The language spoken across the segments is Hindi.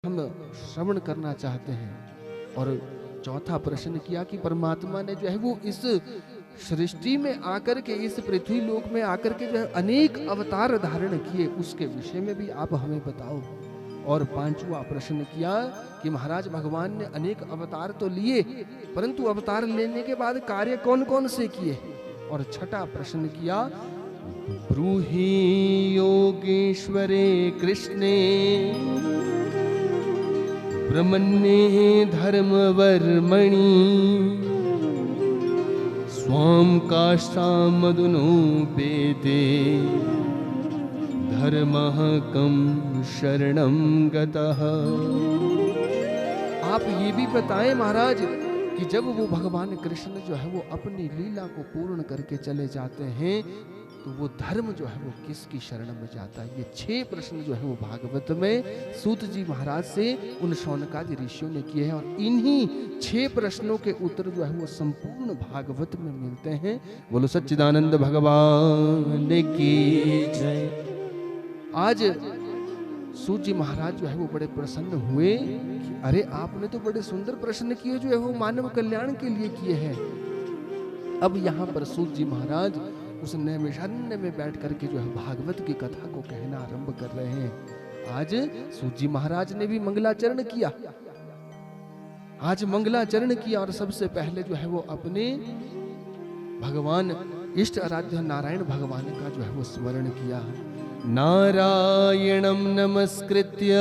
हम श्रवण करना चाहते हैं। और चौथा प्रश्न किया कि परमात्मा ने जो है वो इस सृष्टि में आकर के, इस पृथ्वी लोक में आकर के जो है अनेक अवतार धारण किए, उसके विषय में भी आप हमें बताओ। और पांचवा प्रश्न किया कि महाराज भगवान ने अनेक अवतार तो लिए, परंतु अवतार लेने के बाद कार्य कौन कौन से किए। और छठा प्रश्न किया, ब्रूहि योगेश्वरे कृष्णे ब्रह्मण्ये धर्मवर्मणि स्वाम काष्ठामधुनोपेते धर्मः कं शरणं गतः। आप ये भी बताएं महाराज कि जब वो भगवान कृष्ण जो है वो अपनी लीला को पूर्ण करके चले जाते हैं तो वो धर्म जो है वो किसकी शरण में जाता है। ये 6 प्रश्न जो है वो भागवत में सूत जी महाराज से उन शौनकादि ऋषियों ने किए हैं। और इन्हीं 6 प्रश्नों के उत्तर जो है वो संपूर्ण भागवत में मिलते हैं। बोलो सच्चिदानंद भगवान की जय। आज सूत जी महाराज जो है वो बड़े प्रसन्न हुए कि अरे आपने तो बड़े सुंदर प्रश्न किए जो है वो मानव कल्याण के लिए किए हैं। अब यहाँ पर सूत जी महाराज उस नैमिषारण्य में बैठ करके जो है भागवत की कथा को कहना आरंभ कर रहे हैं। आज सूत जी महाराज ने भी मंगलाचरण किया, आज मंगलाचरण किया और सबसे पहले जो है वो अपने भगवान इष्ट आराध्य नारायण भगवान का जो है वो स्मरण किया। नारायणं नमस्कृत्य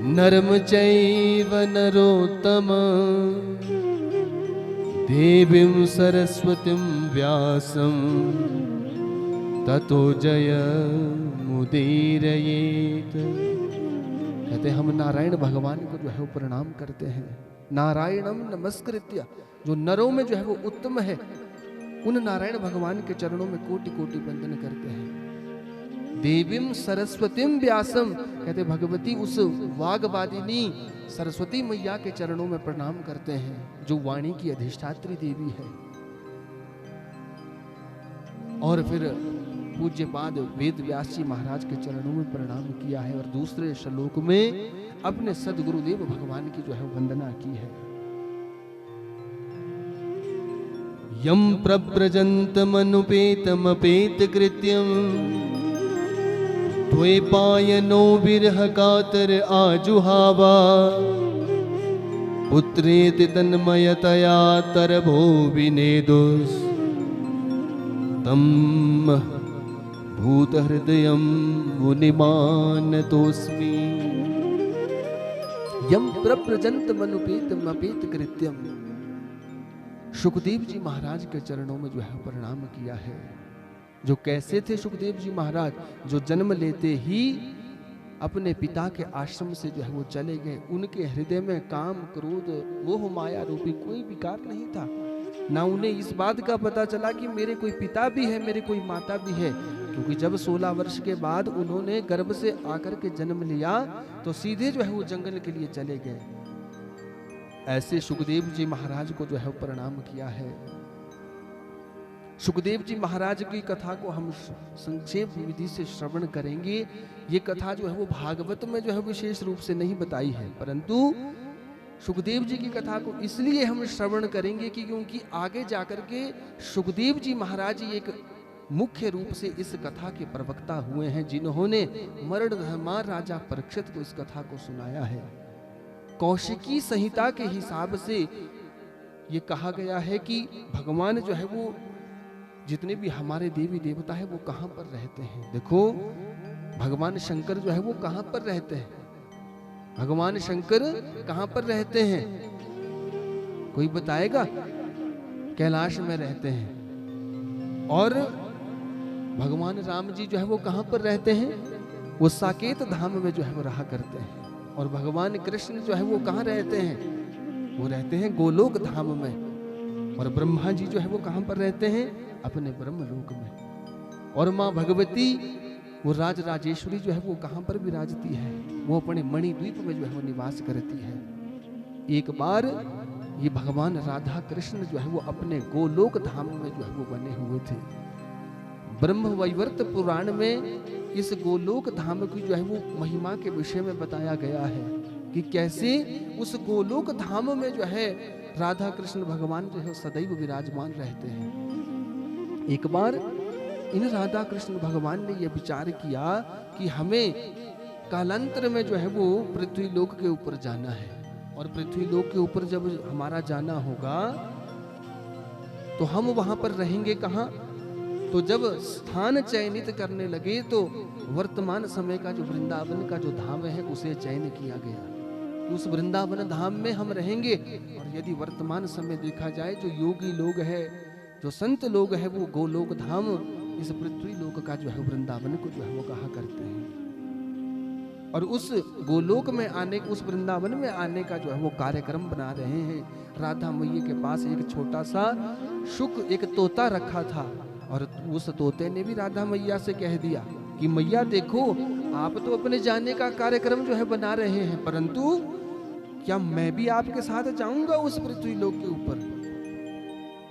नरं चैव नरोत्तमं देवीं सरस्वतीं व्यासं ततो जयमुदीरयेत्। कहते हम नारायण भगवान को जो है वो प्रणाम करते हैं। नारायणम नमस्कृत्य, जो नरों में जो है वो उत्तम है, उन नारायण भगवान के चरणों में कोटि कोटि वंदन करते हैं। देवीं सरस्वतीं व्यासम, कहते भगवती उस वाग्वादिनी सरस्वती मैया के चरणों में प्रणाम करते हैं, जो वाणी की अधिष्ठात्री देवी है। और फिर पूज्य पाद वेद व्यास जी महाराज के चरणों में प्रणाम किया है। और दूसरे श्लोक में अपने सदगुरुदेव भगवान की जो है वंदना की है। यम प्रव्रजन्तमनुपेतमपेत कृत्यं द्वैपायनो विरह कातर आजुहावा पुत्रेति तन्मयतया तरभो विनेदुस् तं भूतहृदयं मुनिमानतोऽस्मि। यम प्रव्रजन्तमनुपेतमपेत कृत्यं, सुखदेव जी महाराज के चरणों में जो है प्रणाम किया है। जो कैसे थे सुखदेव जी महाराज, जो जन्म लेते ही अपने पिता के आश्रम से जो है वो चले गए। उनके हृदय में काम क्रोध मोह माया रूपी कोई विकार नहीं था। ना उन्हें इस बात का पता चला कि मेरे कोई पिता भी है, मेरे कोई माता भी है, क्योंकि जब 16 वर्ष के बाद उन्होंने गर्भ से आकर के जन्म लिया तो सीधे जो है वो जंगल के लिए चले गए। ऐसे सुखदेव जी महाराज को जो है प्रणाम किया है। सुखदेव जी महाराज की कथा को हम संक्षेप विधि से श्रवण करेंगे। ये कथा जो है वो भागवत में जो है विशेष रूप से नहीं बताई है, परंतु सुखदेव जी की कथा को इसलिए हम श्रवण करेंगे कि क्योंकि आगे जाकर के सुखदेव जी महाराज एक मुख्य रूप से इस कथा के प्रवक्ता हुए हैं, जिन्होंने मरणधर्मा राजा परीक्षित को इस कथा को सुनाया है। कौशिकी संहिता के हिसाब से ये कहा गया है कि भगवान जो है वो जितने भी हमारे देवी देवता है वो कहां पर रहते हैं। देखो भगवान शंकर जो है वो कहां पर रहते हैं, भगवान शंकर कहां पर रहते हैं, कोई बताएगा? कैलाश में रहते हैं। और भगवान राम जी जो है वो कहां पर रहते हैं, वो साकेत धाम में जो है वो रहा करते हैं। और भगवान कृष्ण जो है वो कहां रहते हैं, वो रहते हैं गोलोक धाम में। और ब्रह्मा जी जो है वो कहां पर रहते हैं, अपने ब्रह्मलोक में। और माँ भगवती वो राज राजेश्वरी जो है वो कहां पर विराजती है, वो अपने मणिद्वीप में जो है वो निवास करती है। एक बार ये भगवान राधा कृष्ण जो है वो अपने गोलोक धाम में जो है वो बने हुए थे। ब्रह्म वैवर्त पुराण में इस गोलोक धाम की जो है वो महिमा के विषय में बताया गया है कि कैसे उस गोलोक धाम में जो है राधा कृष्ण भगवान जो है सदैव विराजमान रहते हैं। एक बार इन राधा कृष्ण भगवान ने यह विचार किया कि हमें कालांतर में जो है वो पृथ्वी लोक के ऊपर जाना है, और पृथ्वी लोक के ऊपर जब हमारा जाना होगा तो हम वहां पर रहेंगे कहाँ? तो जब स्थान चयनित करने लगे तो वर्तमान समय का जो वृंदावन का जो धाम है उसे चयन किया गया। उस वृंदावन धाम में हम रहेंगे। और यदि वर्तमान समय देखा जाए जो योगी लोग हैं, जो संत लोग हैं, वो गोलोक धाम इस पृथ्वी लोक का जो है वृंदावन को जो है वो कहा करते हैं। और उस गोलोक में आने, उस वृंदावन में आने का जो है वो कार्यक्रम बना रहे हैं। राधा मैया के पास एक छोटा सा शुक, एक तोता रखा था, और उस तोते ने भी राधा मैया से कह दिया कि मैया देखो, आप तो अपने जाने का कार्यक्रम जो है बना रहे हैं, परंतु क्या मैं भी आपके साथ जाऊंगा उस पृथ्वी लोक के ऊपर?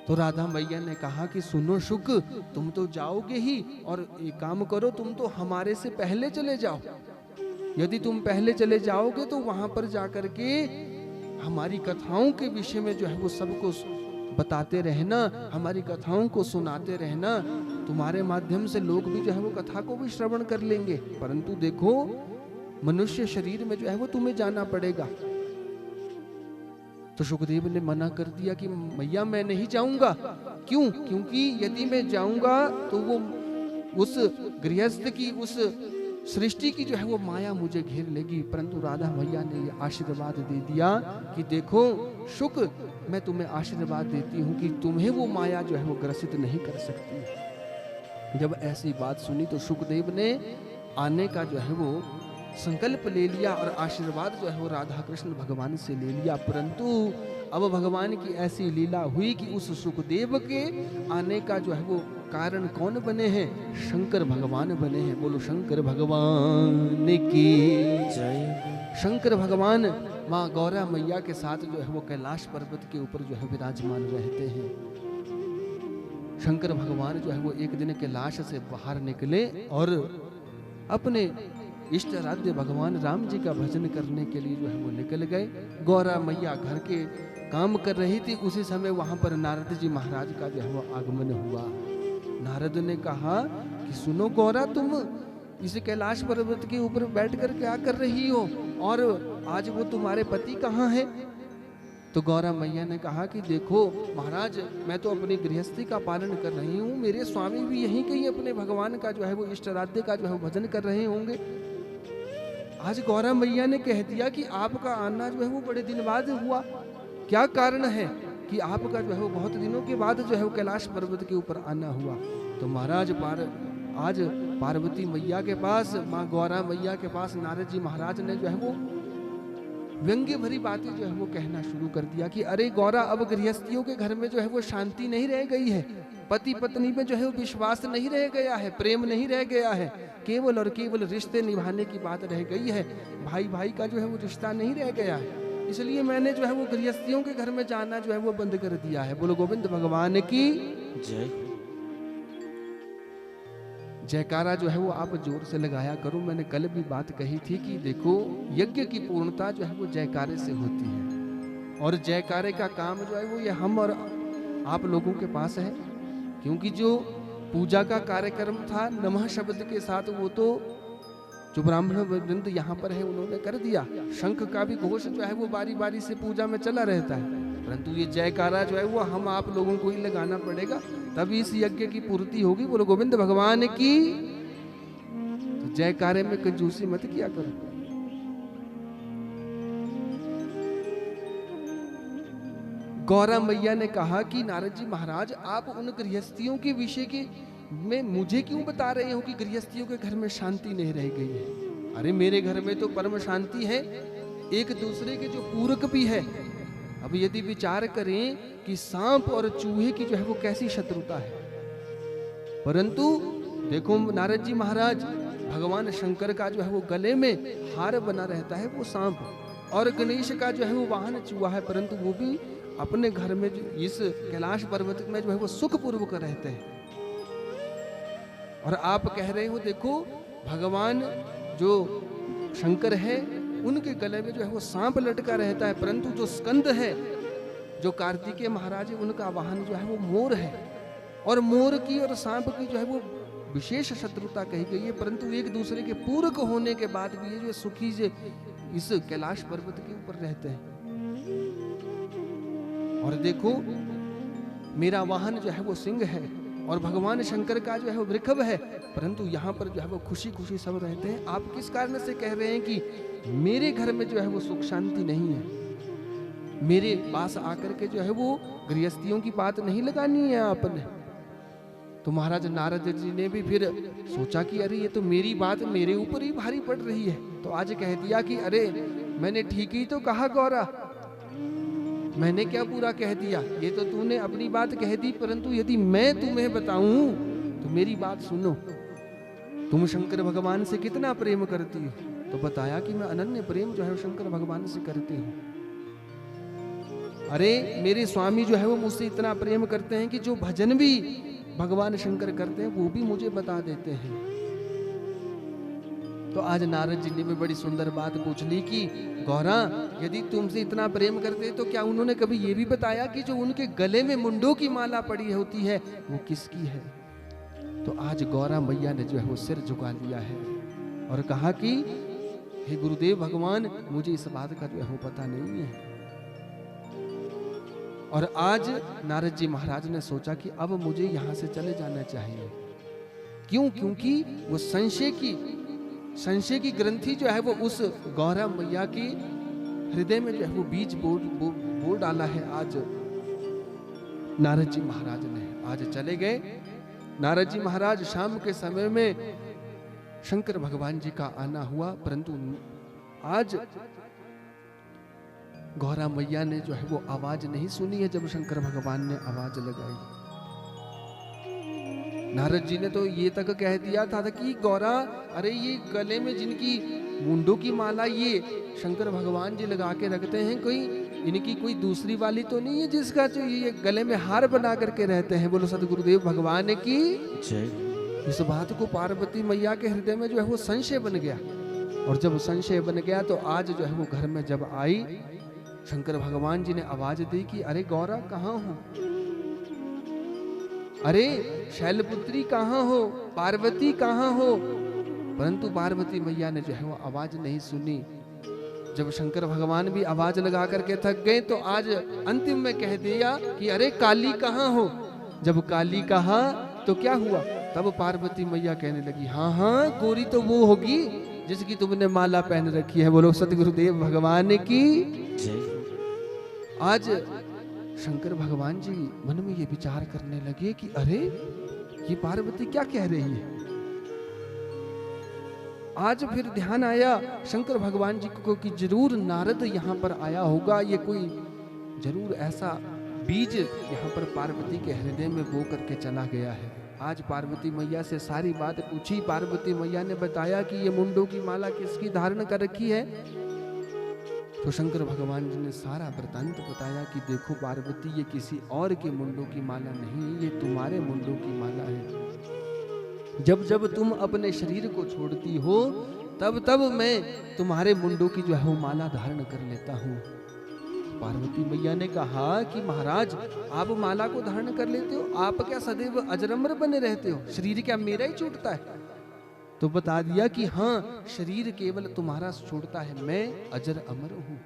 तो राधा मैया ने कहा कि सुनो शुक, तुम तो जाओगे ही, और एक काम करो, तुम तो हमारे से पहले चले जाओ। यदि तुम पहले चले जाओगे तो वहां पर जाकर के हमारी कथाओं के विषय में जो है वो सबको बताते रहना, हमारी कथाओं को सुनाते रहना, तुम्हारे माध्यम से लोग भी जो है वो कथा को भी श्रवण कर लेंगे। परंतु देखो, मनुष्य शरीर में जो है वो तुम्हें जाना पड़ेगा। तो सुखदेव ने मना कर दिया कि मैया मैं नहीं जाऊंगा। क्यों? क्योंकि यदि मैं जाऊंगा तो वो उस गृहस्थ की, उस सृष्टि की जो है वो माया मुझे घेर लेगी। परंतु राधा मैया ने ये आशीर्वाद दे दिया कि देखो शुक, मैं तुम्हें आशीर्वाद देती हूँ कि तुम्हें वो माया जो है वो ग्रसित नहीं कर सकती। जब ऐसी बात सुनी तो सुखदेव ने आने का जो है वो संकल्प ले लिया और आशीर्वाद जो है वो राधा कृष्ण भगवान से ले लिया। परंतु अब भगवान की ऐसी लीला हुई कि उस सुखदेव के आने का जो है वो कारण कौन बने हैं? शंकर भगवान बने हैं। बोलो शंकर भगवान की जय। शंकर भगवान माँ गौरा मैया के साथ जो है वो कैलाश पर्वत के ऊपर जो है विराजमान रहते हैं। शंकर भगवान जो है वो एक दिन कैलाश से बाहर निकले और अपने इष्ट आराध्य भगवान राम जी का भजन करने के लिए जो है वो निकल गए। गौरा मैया घर के काम कर रही थी, उसी समय वहां पर नारद जी महाराज का जो है वो आगमन हुआ। नारद ने कहा कि सुनो गौरा, तुम इस कैलाश पर्वत के ऊपर बैठ कर क्या कर रही हो, और आज वो तुम्हारे पति कहाँ है? तो गौरा मैया ने कहा कि देखो महाराज, मैं तो अपनी गृहस्थी का पालन कर रही हूँ, मेरे स्वामी भी यहीं कहीं अपने भगवान का जो है वो इष्ट आराध्य का जो है भजन कर रहे होंगे। आज गौरा मैया ने कह दिया कि आपका आना जो है वो बड़े दिन बाद हुआ, क्या कारण है कि आपका जो है वो बहुत दिनों के बाद जो है वो कैलाश पर्वत के ऊपर आना हुआ? तो महाराज आज पार्वती मैया के पास, माँ गौरा मैया के पास नारद जी महाराज ने जो है वो व्यंग्य भरी बातें जो है वो कहना शुरू कर दिया कि अरे गौरा, अब गृहस्थियों के घर में जो है वो शांति नहीं रह गई है, पति पत्नी में जो है वो विश्वास नहीं रह गया है, प्रेम नहीं रह गया है, केवल और केवल रिश्ते निभाने की बात रह गई है, भाई भाई का जो है वो रिश्ता नहीं रह गया है। इसलिए मैंने जो है वो गृहस्थियों के घर में जाना जो है वो बंद कर दिया है। बोलो गोविंद भगवान की जय। जयकारा जो है वो आप जोर से लगाया करो। मैंने कल भी बात कही थी कि देखो, यज्ञ की पूर्णता जो है वो जयकारे से होती है, और जयकारे का काम जो है वो ये हम और आप लोगों के पास है। क्योंकि जो पूजा का कार्यक्रम था नमः शब्द के साथ, वो तो जो ब्राह्मण वृंद यहाँ पर है उन्होंने कर दिया। शंख का भी घोष जो है वो बारी बारी से पूजा में चला रहता है, परंतु ये जयकारा जो है वो हम आप लोगों को ही लगाना पड़ेगा, तभी इस यज्ञ की पूर्ति होगी। बोलो गोविंद भगवान की। तो जयकारे में कंजूसी मत किया करो। गौरा मैया ने कहा कि नारद जी महाराज, आप उन गृहस्थियों के विषय के में मुझे क्यों बता रहे हो कि गृहस्थियों के घर में शांति नहीं रह गई है? अरे मेरे घर में तो परम शांति है, एक दूसरे के जो पूरक भी है। अब यदि विचार करें कि सांप और चूहे की जो है वो कैसी शत्रुता है, परंतु देखो नारद जी महाराज, भगवान शंकर का जो है वो गले में हार बना रहता है वो सांप, और गणेश का जो है वो वाहन चूहा है, परंतु वो भी अपने घर में जो इस कैलाश पर्वत में जो है वो सुखपूर्वक रहते हैं। और आप कह रहे हो देखो भगवान जो शंकर है उनके गले में जो है वो सांप लटका रहता है, परंतु जो स्कंद है, जो कार्तिकेय महाराज है, उनका वाहन जो है वो मोर है। और मोर की और सांप की जो है वो विशेष शत्रुता कही गई है, परंतु एक दूसरे के पूरक होने के बाद भी ये जो सुखी से इस कैलाश पर्वत के ऊपर रहते हैं। और देखो मेरा वाहन जो है वो सिंह है और भगवान शंकर का जो है वो वृषभ है, परंतु यहाँ पर जो है वो खुशी खुशी सब रहते हैं। आप किस कारण से कह रहे हैं कि मेरे घर में जो है वो सुख शांति नहीं है? मेरे पास आकर के जो है वो गृहस्थियों की बात नहीं लगानी है आपने। तो महाराज नारद जी ने भी फिर सोचा कि अरे ये तो मेरी बात मेरे ऊपर ही भारी पड़ रही है। तो आज कह दिया कि अरे मैंने ठीक ही तो कहा गौरा, मैंने क्या बुरा कह दिया, ये तो तूने अपनी बात कह दी, परंतु यदि मैं तुम्हें बताऊं तो मेरी बात सुनो। तुम शंकर भगवान से कितना प्रेम करती हो? तो बताया कि मैं अनन्य प्रेम जो है शंकर भगवान से करती हूँ। अरे मेरे स्वामी जो है वो मुझसे इतना प्रेम करते हैं कि जो भजन भी भगवान शंकर करते हैं वो भी मुझे बता देते हैं। तो आज नारद जी ने भी बड़ी सुंदर बात पूछ ली कि गौरा यदि तुमसे इतना प्रेम करते तो क्या उन्होंने कभी ये भी बताया कि जो उनके गले में मुंडों की माला पड़ी होती है वो किसकी है? तो आज गौरा मैया ने जो है वो सिर झुका लिया है और कहा कि हे गुरुदेव भगवान, मुझे इस बात का जो है वो पता नहीं है। और आज नारद जी महाराज ने सोचा कि अब मुझे यहाँ से चले जाना चाहिए। क्यों? क्योंकि वो संशय की ग्रंथि जो है वो उस गौरा मैया की हृदय में जो है वो बीज बो डाला है। आज नारद जी महाराज ने आज चले गए। नारद जी महाराज शाम के समय में शंकर भगवान जी का आना हुआ, परंतु आज गौरा मैया ने जो है वो आवाज नहीं सुनी है। जब शंकर भगवान ने आवाज लगाई, नारद जी ने तो ये तक कह दिया था कि गौरा, अरे ये गले में जिनकी मुंडों की माला ये शंकर भगवान जी लगा के रखते हैं, कोई इनकी कोई दूसरी वाली तो नहीं है जिसका जो ये गले में हार बना करके रहते हैं? बोलो सतगुरुदेव भगवान की जय। इस बात को पार्वती मैया के हृदय में जो है वो संशय बन गया, और जब संशय बन गया तो आज जो है वो घर में जब आई, शंकर भगवान जी ने आवाज दी कि अरे गौरा कहाँ हो? अरे शैलपुत्री कहाँ हो? पार्वती कहाँ हो? परंतु पार्वती मैया ने जो है वो आवाज नहीं सुनी। जब शंकर भगवान भी आवाज लगा करके थक गए तो आज अंतिम में कह दिया कि अरे काली कहाँ हो? जब काली कहा तो क्या हुआ? तब पार्वती मैया कहने लगी, हाँ हाँ, गोरी तो वो होगी जिसकी तुमने माला पहन रखी है। बोलो सतगुरुदेव भगवान की। आज शंकर भगवान जी मन में ये विचार करने लगे कि अरे ये पार्वती क्या कह रही है। आज फिर ध्यान आया शंकर भगवान जी को कि जरूर नारद यहाँ पर आया होगा, ये कोई जरूर ऐसा बीज यहाँ पर पार्वती के हृदय में बो करके चला गया है। आज पार्वती मैया से सारी बात पूछी। पार्वती मैया ने बताया कि ये मुंडों की माला किसकी धारण कर रखी है। तो शंकर भगवान जी ने सारा वृतांत बताया कि देखो पार्वती, ये किसी और के मुंडों की माला नहीं है, ये तुम्हारे मुंडों की माला है। जब जब तुम अपने शरीर को छोड़ती हो तब तब मैं तुम्हारे मुंडों की जो है वो माला धारण कर लेता हूँ। पार्वती मैया ने कहा कि महाराज, आप माला को धारण कर लेते हो, आप क्या सदैव अजरमर बने रहते हो? शरीर क्या मेरा ही छूटता है? तो बता दिया कि हाँ, शरीर केवल तुम्हारा छूटता है, मैं अजर अमर हूं।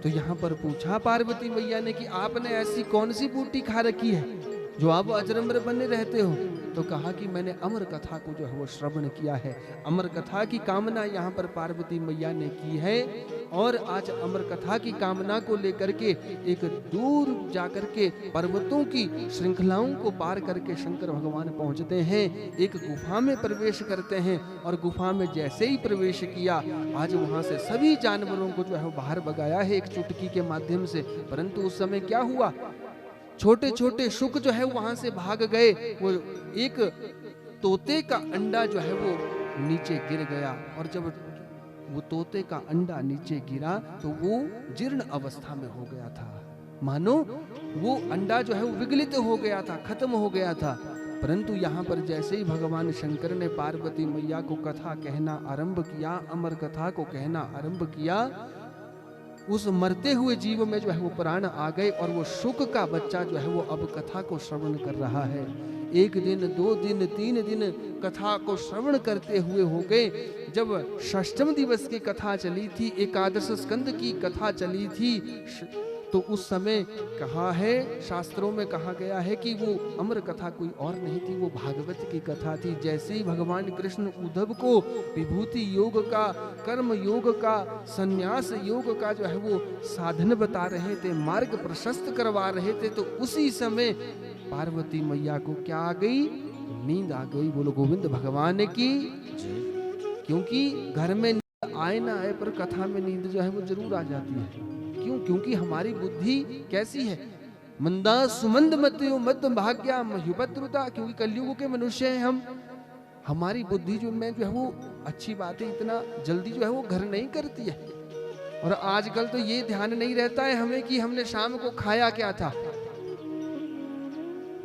तो यहां पर पूछा पार्वती मैया ने कि आपने ऐसी कौन सी बूटी खा रखी है जो आप अजरमर बने रहते हो? तो कहा कि मैंने अमर कथा को जो है वो श्रवण किया है। अमर कथा की कामना यहाँ पर पार्वती मैया ने की है, और आज अमर कथा की कामना को लेकर के एक दूर जाकर के पर्वतों की श्रृंखलाओं को पार करके शंकर भगवान पहुंचते हैं, एक गुफा में प्रवेश करते हैं, और गुफा में जैसे ही प्रवेश किया, आज वहां से सभी जानवरों को जो है वो बाहर भगाया है एक चुटकी के माध्यम से। परंतु उस समय क्या हुआ, छोटे छोटे शुक जो है वहां से भाग गए। वो एक तोते का अंडा जो है वो नीचे गिर गया, और जब वो तोते का अंडा नीचे गिरा तो वो जीर्ण अवस्था में हो गया था, मानो वो अंडा जो है वो विगलित हो गया था, खत्म हो गया था। परंतु यहाँ पर जैसे ही भगवान शंकर ने पार्वती मैया को कथा कहना आरंभ किया, अमर कथा को कहना आरंभ किया, उस मरते हुए जीव में जो है वो प्राण आ गए और वो शुक का बच्चा जो है वो अब कथा को श्रवण कर रहा है। 1 दिन 2 दिन 3 दिन कथा को श्रवण करते हुए हो गए। जब षष्ठम दिवस की कथा चली थी, एकादश स्कंद की कथा चली थी, तो उस समय कहा है, शास्त्रों में कहा गया है कि वो अमर कथा कोई और नहीं थी, वो भागवत की कथा थी। जैसे ही भगवान कृष्ण उद्धव को विभूति योग का, कर्म योग का, संन्यास योग का जो है वो साधन बता रहे थे, मार्ग प्रशस्त करवा रहे थे, तो उसी समय पार्वती मैया को क्या आ गई? नींद आ गई। बोलो गोविंद भगवान की। क्योंकि घर में नींद आए ना आए पर कथा में नींद जो है वो जरूर आ जाती है। क्यों? क्योंकि हमारी बुद्धि कैसी है? मंदा सुमंद मत्यो मद भाग्या मह्युपद्रुता। क्योंकि कलयुग के मनुष्य हैं हम। हमारी बुद्धि जो है वो अच्छी बातें इतना जल्दी जो है वो घर नहीं करती है। और आजकल तो ये ध्यान नहीं रहता है हमें कि हमने शाम को खाया क्या था।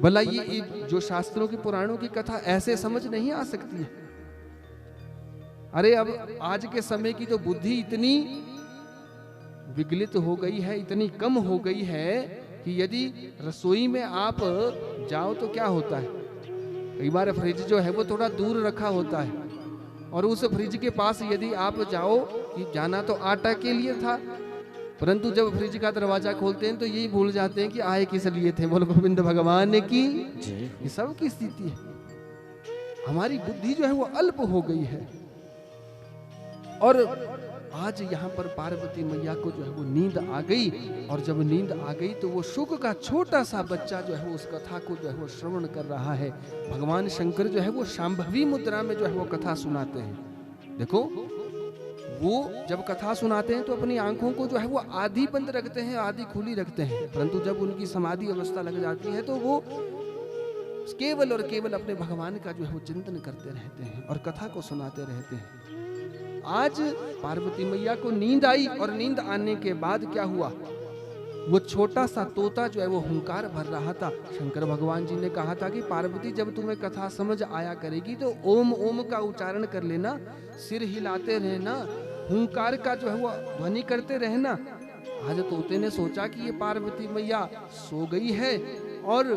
भला ये जो शास्त्रों की पुराणों की कथा ऐसे समझ नहीं आ सकती है। अरे अब आज के समय की तो बुद्धि इतनी विगलित हो गई है, इतनी कम हो गई है कि यदि रसोई में आप जाओ तो क्या होता है, कई बार फ्रिज जो है वो थोड़ा दूर रखा होता है और उस फ्रिज के पास यदि आप जाओ कि जाना तो आटा के लिए था, परंतु जब फ्रिज का दरवाजा खोलते हैं तो यही भूल जाते हैं कि आए किस लिए थे। बोलो गोविंद भगवान की। ये सब की स्थिति है। हमारी बुद्धि जो है वो अल्प हो गई है। और आज यहाँ पर पार्वती मैया को जो है वो नींद आ गई, और जब नींद आ गई तो वो शुक का छोटा सा बच्चा जो है वो उस कथा को जो है वो श्रवण कर रहा है। भगवान शंकर जो है वो शांभवी मुद्रा में जो है वो कथा सुनाते हैं। देखो, वो जब कथा सुनाते हैं तो अपनी आंखों को जो है वो आधी बंद रखते हैं, आधी खुली रखते हैं, परंतु जब उनकी समाधि अवस्था लग जाती है तो वो केवल और केवल अपने भगवान का जो है वो चिंतन करते रहते हैं और कथा को सुनाते रहते हैं। आज पार्वती मैया को नींद आई और नींद आने के बाद क्या हुआ? वो छोटा सा तोता जो है वो हुंकार भर रहा था। शंकर भगवान जी ने कहा था कि पार्वती जब तुम्हें कथा समझ आया करेगी तो ओम ओम का उच्चारण कर लेना, सिर हिलाते रहना, हुंकार का जो है वो ध्वनि करते रहना। आज तोते ने सोचा कि ये पार्वती मैया सो गई है और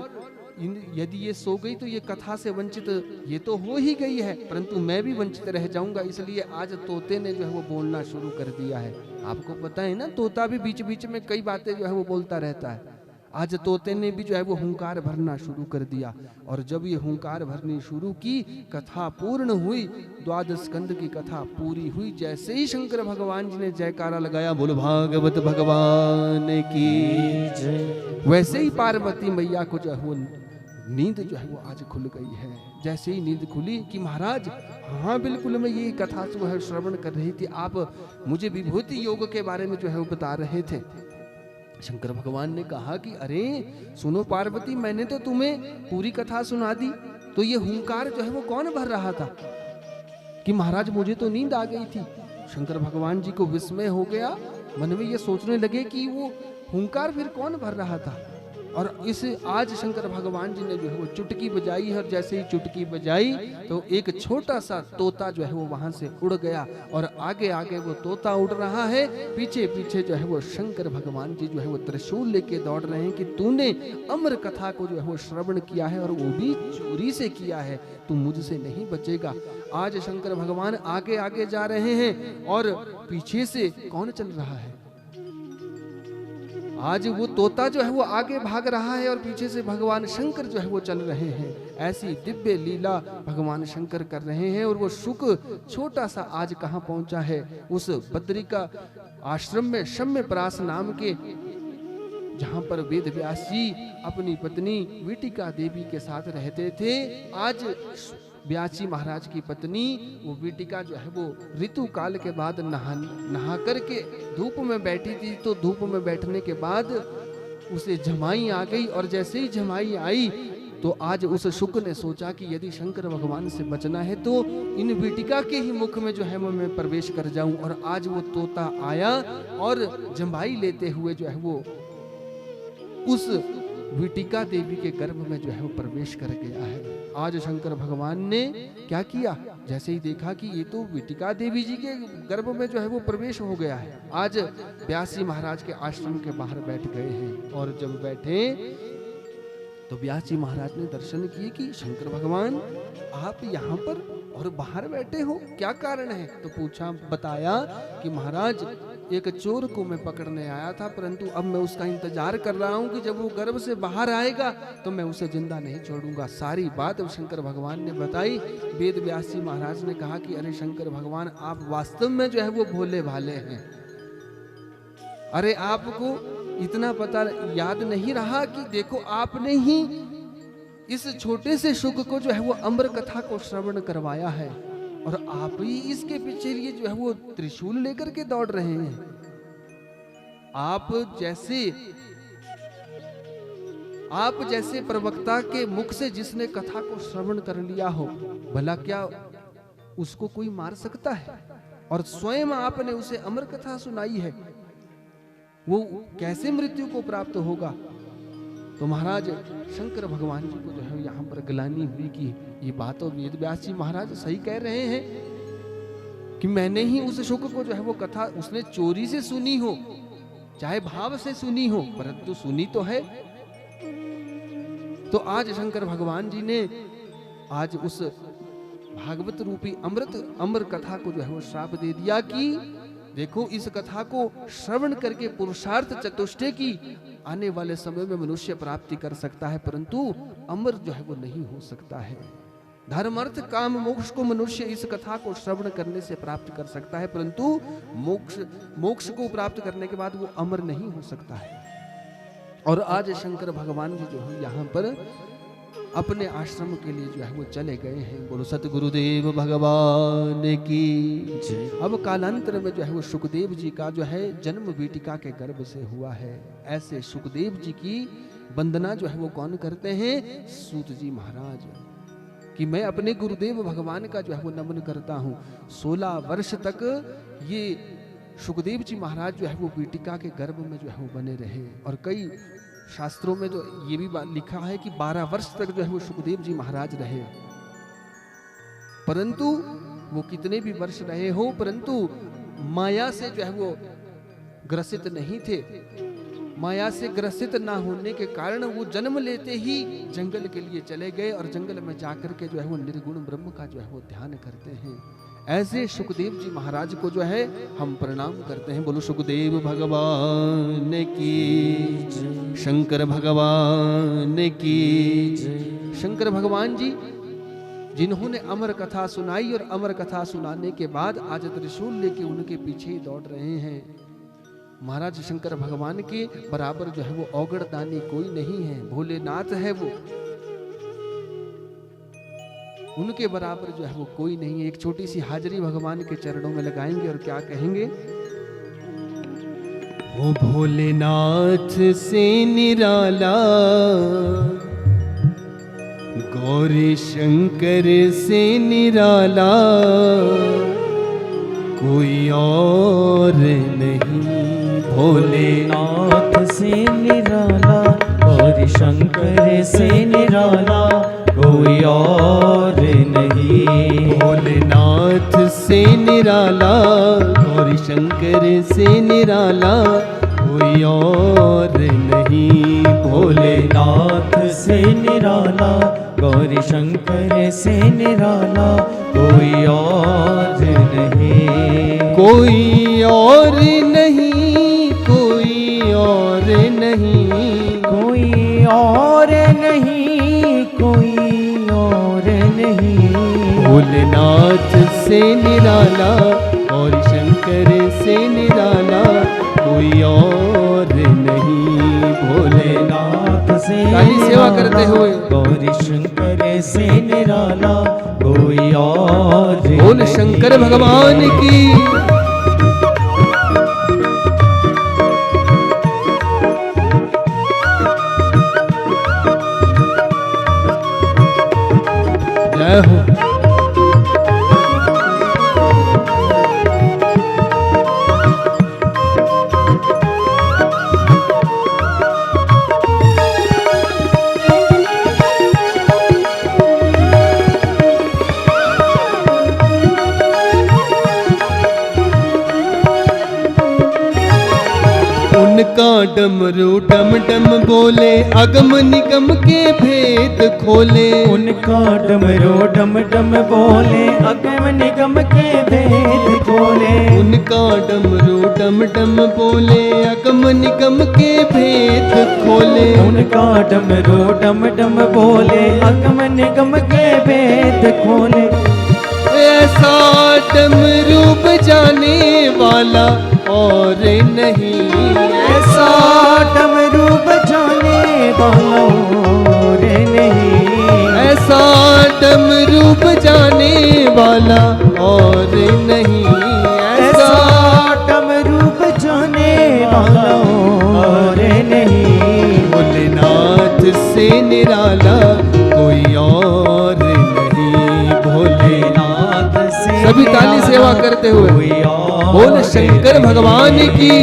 यदि ये सो गई तो ये कथा से वंचित ये तो हो ही गई है, परंतु मैं भी वंचित रह जाऊंगा। इसलिए आज तोते ने जो है वो बोलना शुरू कर दिया है। आपको पता है ना, तोता भी बीच बीच में कई बातें जो है वो बोलता रहता है। आज तोते ने भी जो है वो हुंकार भरना शुरू कर दिया, और जब ये हुंकार भरनी शुरू की, कथा पूर्ण हुई। 12 स्कंद की कथा पूरी हुई। जैसे ही शंकर भगवान जी ने जयकारा लगाया, बोलो भागवत भगवान की जय, वैसे ही पार्वती मैया को जो है वो नींद जो है वो आज खुल गई है। जैसे ही नींद खुली कि महाराज, हाँ बिल्कुल, मैं ये कथा जो है श्रवण कर रही थी, आप मुझे विभूति योग के बारे में जो है वो बता रहे थे। शंकर भगवान ने कहा कि अरे सुनो पार्वती, मैंने तो तुम्हें पूरी कथा सुना दी, तो ये हुंकार जो है वो कौन भर रहा था? कि महाराज मुझे तो नींद आ गई थी। शंकर भगवान जी को विस्मय हो गया, मन में ये सोचने लगे कि वो हुंकार फिर कौन भर रहा था। और इस आज शंकर भगवान जी ने जो है वो चुटकी बजाई है, और जैसे ही चुटकी बजाई तो एक छोटा सा तोता जो है वो वहां से उड़ गया, और आगे आगे वो तोता उड़ रहा है, पीछे पीछे जो है वो शंकर भगवान जी जो है वो त्रिशूल लेके दौड़ रहे हैं कि तूने अमर कथा को जो है वो श्रवण किया है और वो भी चोरी से किया है, तू मुझसे नहीं बचेगा। आज शंकर भगवान आगे आगे जा रहे हैं और पीछे से कौन चल रहा है? आज वो तोता जो है वो आगे भाग रहा है और पीछे से भगवान शंकर जो है वो चल रहे हैं। ऐसी दिव्य लीला भगवान शंकर कर रहे हैं। और वो शुक छोटा सा आज कहाँ पहुंचा है? उस बद्रिका आश्रम में शम्यप्रास नाम के, जहां पर वेद व्यास जी अपनी पत्नी विटिका देवी के साथ रहते थे। आज व्यासी महाराज की पत्नी वो विटिका जो है वो ऋतु काल के बाद नहा करके धूप में बैठी थी, तो धूप में बैठने के बाद उसे झमाई आ गई, और जैसे ही झमाई आई तो आज उस शुक ने सोचा कि यदि शंकर भगवान से बचना है तो इन विटिका के ही मुख में जो है वो मैं प्रवेश कर जाऊं। और आज वो तोता आया और झमाई लेते हुए जो है वो उस वीटिका देवी के गर्भ में जो है वो प्रवेश कर गया है। आज शंकर भगवान ने क्या किया, जैसे ही देखा कि ये तो वीटिका देवी जी के गर्भ में जो है वो प्रवेश हो गया है, आज व्यास जी महाराज के आश्रम के बाहर बैठ गए हैं। और जब बैठे तो व्यास जी महाराज ने दर्शन किए कि शंकर भगवान आप यहाँ पर और बाहर बैठे हो, क्या कारण है? तो पूछा, बताया कि महाराज एक चोर को मैं पकड़ने आया था, परंतु अब मैं उसका इंतजार कर रहा हूं कि जब वो गर्भ से बाहर आएगा तो मैं उसे जिंदा नहीं छोड़ूंगा। सारी बात शंकर भगवान ने बताई। वेद व्यास जी महाराज ने कहा कि अरे शंकर भगवान, आप वास्तव में जो है वो भोले भाले हैं। अरे आपको इतना पता याद नहीं रहा कि देखो आपने ही इस छोटे से शुक को जो है वो अमर कथा को श्रवण करवाया है, और आप ही इसके पीछे लिए जो है वो त्रिशूल लेकर के दौड़ रहे हैं। आप जैसे प्रवक्ता के मुख से जिसने कथा को श्रवण कर लिया हो, भला क्या उसको कोई मार सकता है? और स्वयं आपने उसे अमर कथा सुनाई है, वो कैसे मृत्यु को प्राप्त होगा? तो महाराज शंकर भगवान जी को जो है यहाँ पर ग्लानि हुई कि ये बात तो वेद व्यास जी महाराज सही कह रहे हैं कि मैंने ही उस शुक को जो है वो कथा उसने चोरी से सुनी हो, चाहे भाव से सुनी हो, परंतु सुनी तो है। तो आज शंकर भगवान जी ने आज उस भागवत रूपी अमर कथा को जो है वो श्राप दे दिया कि देखो, इस कथा को श्रवण करके पुरुषार्थ चतुष्टय की आने वाले समय में मनुष्य प्राप्ति कर सकता है, परंतु अमर जो है वो नहीं हो सकता है। धर्म अर्थ काम मोक्ष को मनुष्य इस कथा को श्रवण करने से प्राप्त कर सकता है, परंतु मोक्ष को प्राप्त करने के बाद वो अमर नहीं हो सकता है। और आज शंकर भगवान जी जो है यहाँ पर अपने आश्रम के लिए जो है वो चले गए हैं। बोलो सतगुरुदेव भगवान की। अब कालांतर में जो है वो सुखदेव जी का जो है जन्म वीटिका के गर्भ से हुआ है। ऐसे सुखदेव जी की वंदना जो है वो कौन करते हैं? सूत जी महाराज, कि मैं अपने गुरुदेव भगवान का जो है वो नमन करता हूँ। 16 वर्ष तक ये सुखदेव जी महाराज जो है वो वीटिका के गर्भ में जो है वो बने रहे, और कई शास्त्रों में तो ये भी लिखा है कि 12 वर्ष तक जो है वो सुखदेव जी महाराज रहे। परंतु वो कितने भी वर्ष रहे हो, परंतु माया से जो है वो ग्रसित नहीं थे। माया से ग्रसित ना होने के कारण वो जन्म लेते ही जंगल के लिए चले गए, और जंगल में जाकर के जो है वो निर्गुण ब्रह्म का जो है वो ध्यान करते हैं। ऐसे सुखदेव जी महाराज को जो है हम प्रणाम करते हैं। बोलो सुखदेव भगवान की, शंकर भगवान की। शंकर भगवान जी जिन्होंने अमर कथा सुनाई, और अमर कथा सुनाने के बाद आज त्रिशूल लेके उनके पीछे दौड़ रहे हैं। महाराज शंकर भगवान के बराबर जो है वो औगड़ दानी कोई नहीं है, भोलेनाथ है वो, उनके बराबर जो है वो कोई नहीं है। एक छोटी सी हाजरी भगवान के चरणों में लगाएंगे और क्या कहेंगे? ओ भोलेनाथ से निराला, गौरी शंकर से निराला, कोई और नहीं। भोलेनाथ से निराला, गौरी शंकर से निराला, कोई और नहीं। भोलेनाथ से निराला, गौरी शंकर से निराला, कोई और नहीं। भोलेनाथ से निराला, गौरी शंकर से निराला, कोई और नहीं। कोई और नहीं, कोई और नहीं, कोई और नहीं, कोई और नहीं। भोलेनाथ से निराला और शंकर से निराला, कोई और नहीं। भोलेनाथ से सेवा करते हुए गौरी शंकर से निराला, कोई और बोल शंकर भगवान की। जय हो। उनका डमरू डम डम बोले, अगम निगम के भेद खोले। उनका डमरू डम डम बोले, अगम निगम के भेद खोले। उनका डमरू डम डम बोले, अगम निगम के भेद खोले। उनका डमरू डम डम बोले, अगम निगम के भेद खोले। ऐसा डमरू बजाने वाला और नहीं, ऐसा डमरू बजाने वाला और नहीं। ऐसा डमरू बजाने वाला और नहीं। ऐसा डमरू बजाने वाला और नहीं। भोलेनाथ से निराला कोई और नहीं। भोलेनाथ से सभी ताली सेवा करते हुए कोई और बोल शंकर भगवान की।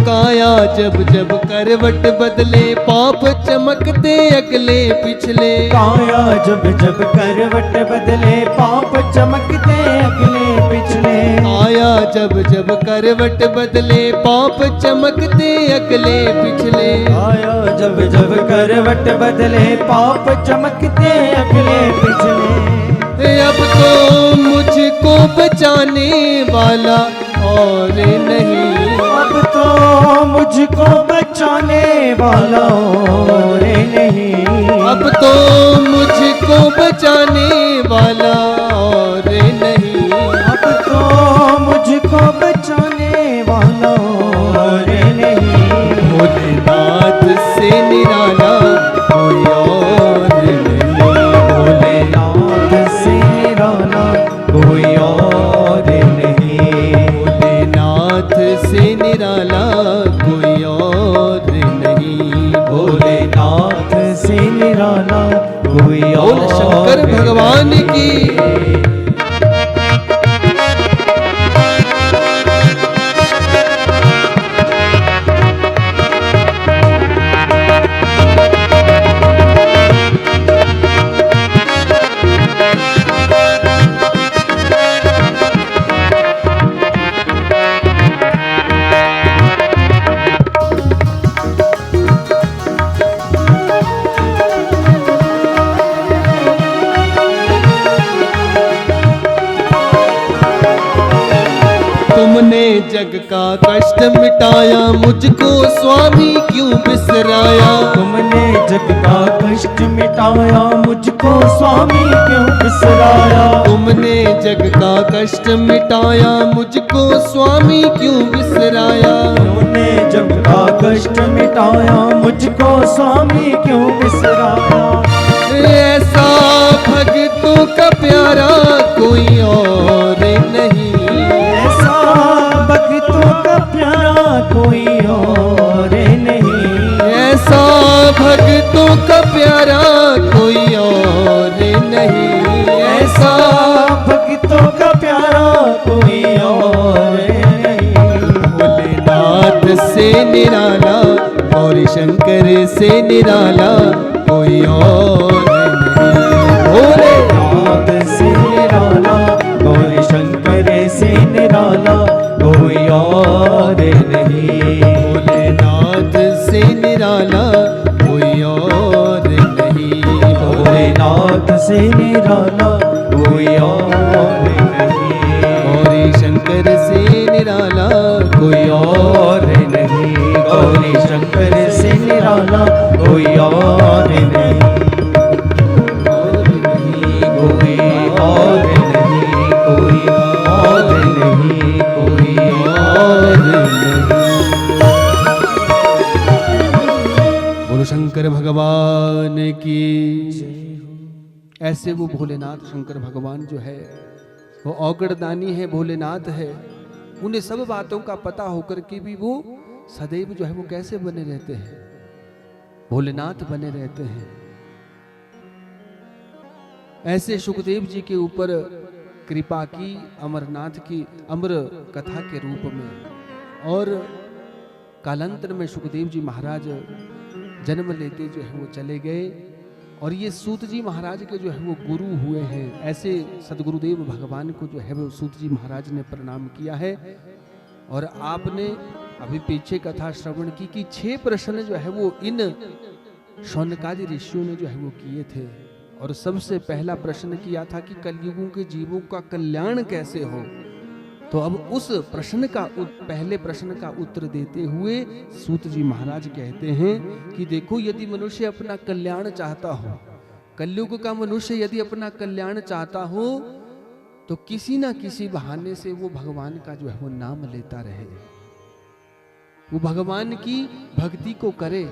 काया जब जब करवट बदले, पाप चमकते अगले पिछले। काया जब जब करवट बदले, पाप चमकते अगले पिछले। काया जब जब करवट बदले, पाप चमकते अगले पिछले। काया जब जब करवट बदले, पाप चमकते अगले पिछले। अब तो मुझको बचाने वाला और नहीं। अब तो मुझको बचाने वाला और नहीं। अब तो मुझको बचाने वाला और नहीं। अब तो मुझको बचाने वाला और नहीं। भोलेनाथ से निराला कोई और नहीं। भोलेनाथ से निराला कोई और नहीं। भोलेनाथ से निराला कोई और नहीं। भोलेनाथ से निराला कोई बोल और शंकर भगवान की। तुमने जग का कष्ट मिटाया, मुझको स्वामी क्यों बिसराया। तुमने जग का कष्ट मिटाया, मुझको स्वामी क्यों बिसराया। तुमने जग का कष्ट मिटाया, मुझको स्वामी क्यों बिसराया। तुमने जग का कष्ट मिटाया, मुझको स्वामी क्यों बिसराया। ऐसा भक्तों का प्यारा कोई और नहीं। ऐसा भक्तों का प्यारा कोई और नहीं। ऐसा भक्तों का प्यारा कोई और नहीं। ऐसा भक्तों का प्यारा कोई और नहीं। भोलेनाथ से निराला गौरी शंकर से निराला कोई और नहीं। भोलेनाथ से निराला गौरी शंकर से निराला कोई और नहीं। भोलेनाथ से निराला कोई और नहीं। भोलेनाथ से निराला कोई और नहीं। गौरी शंकर से निराला कोई और नहीं। गौरी शंकर से निराला कोई और नहीं। कोई और नहीं। कोई और नहीं। कोई और नहीं। ऐसे वो भोलेनाथ शंकर भगवान जो है वो औगड़दानी है, भोलेनाथ है। उन्हें सब बातों का पता होकर के भी वो सदैव जो है वो कैसे बने रहते हैं, भोलेनाथ बने रहते हैं। ऐसे सुखदेव जी के ऊपर कृपा की अमरनाथ की अमर कथा के रूप में। और कालांतर में सुखदेव जी महाराज जन्म लेते जो है वो चले गए और ये सूत जी महाराज के जो है वो गुरु हुए हैं। ऐसे सदगुरुदेव भगवान को जो है वो सूत जी महाराज ने प्रणाम किया है। और आपने अभी पीछे कथा श्रवण की कि 6 प्रश्न जो है वो इन शौनकादि ऋषियों ने जो है वो किए थे। और सबसे पहला प्रश्न किया था कि कलयुगों के जीवों का कल्याण कैसे हो। तो अब उस प्रश्न का पहले प्रश्न का उत्तर देते हुए सूत जी महाराज कहते हैं कि देखो, यदि मनुष्य अपना कल्याण चाहता हो, कलयुग का मनुष्य यदि अपना कल्याण चाहता हो, तो किसी ना किसी बहाने से वो भगवान का जो है वो नाम लेता रहे, वो भगवान की भक्ति को करे।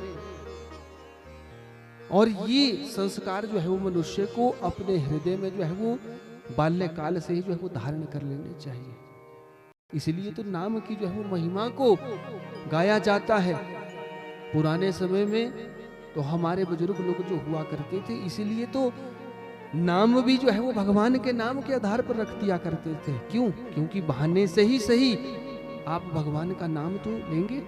और ये संस्कार जो है वो मनुष्य को अपने हृदय में जो है वो बाल्यकाल से ही जो है वो धारण कर लेने चाहिए। इसलिए तो नाम की जो है वो महिमा को गाया जाता है। पुराने समय में तो हमारे बुजुर्ग लोग जो हुआ करते थे, इसीलिए तो नाम भी जो है वो भगवान के नाम के आधार पर रख दिया करते थे। क्यों? क्योंकि बहाने से ही सही आप भगवान का नाम तो लेंगे।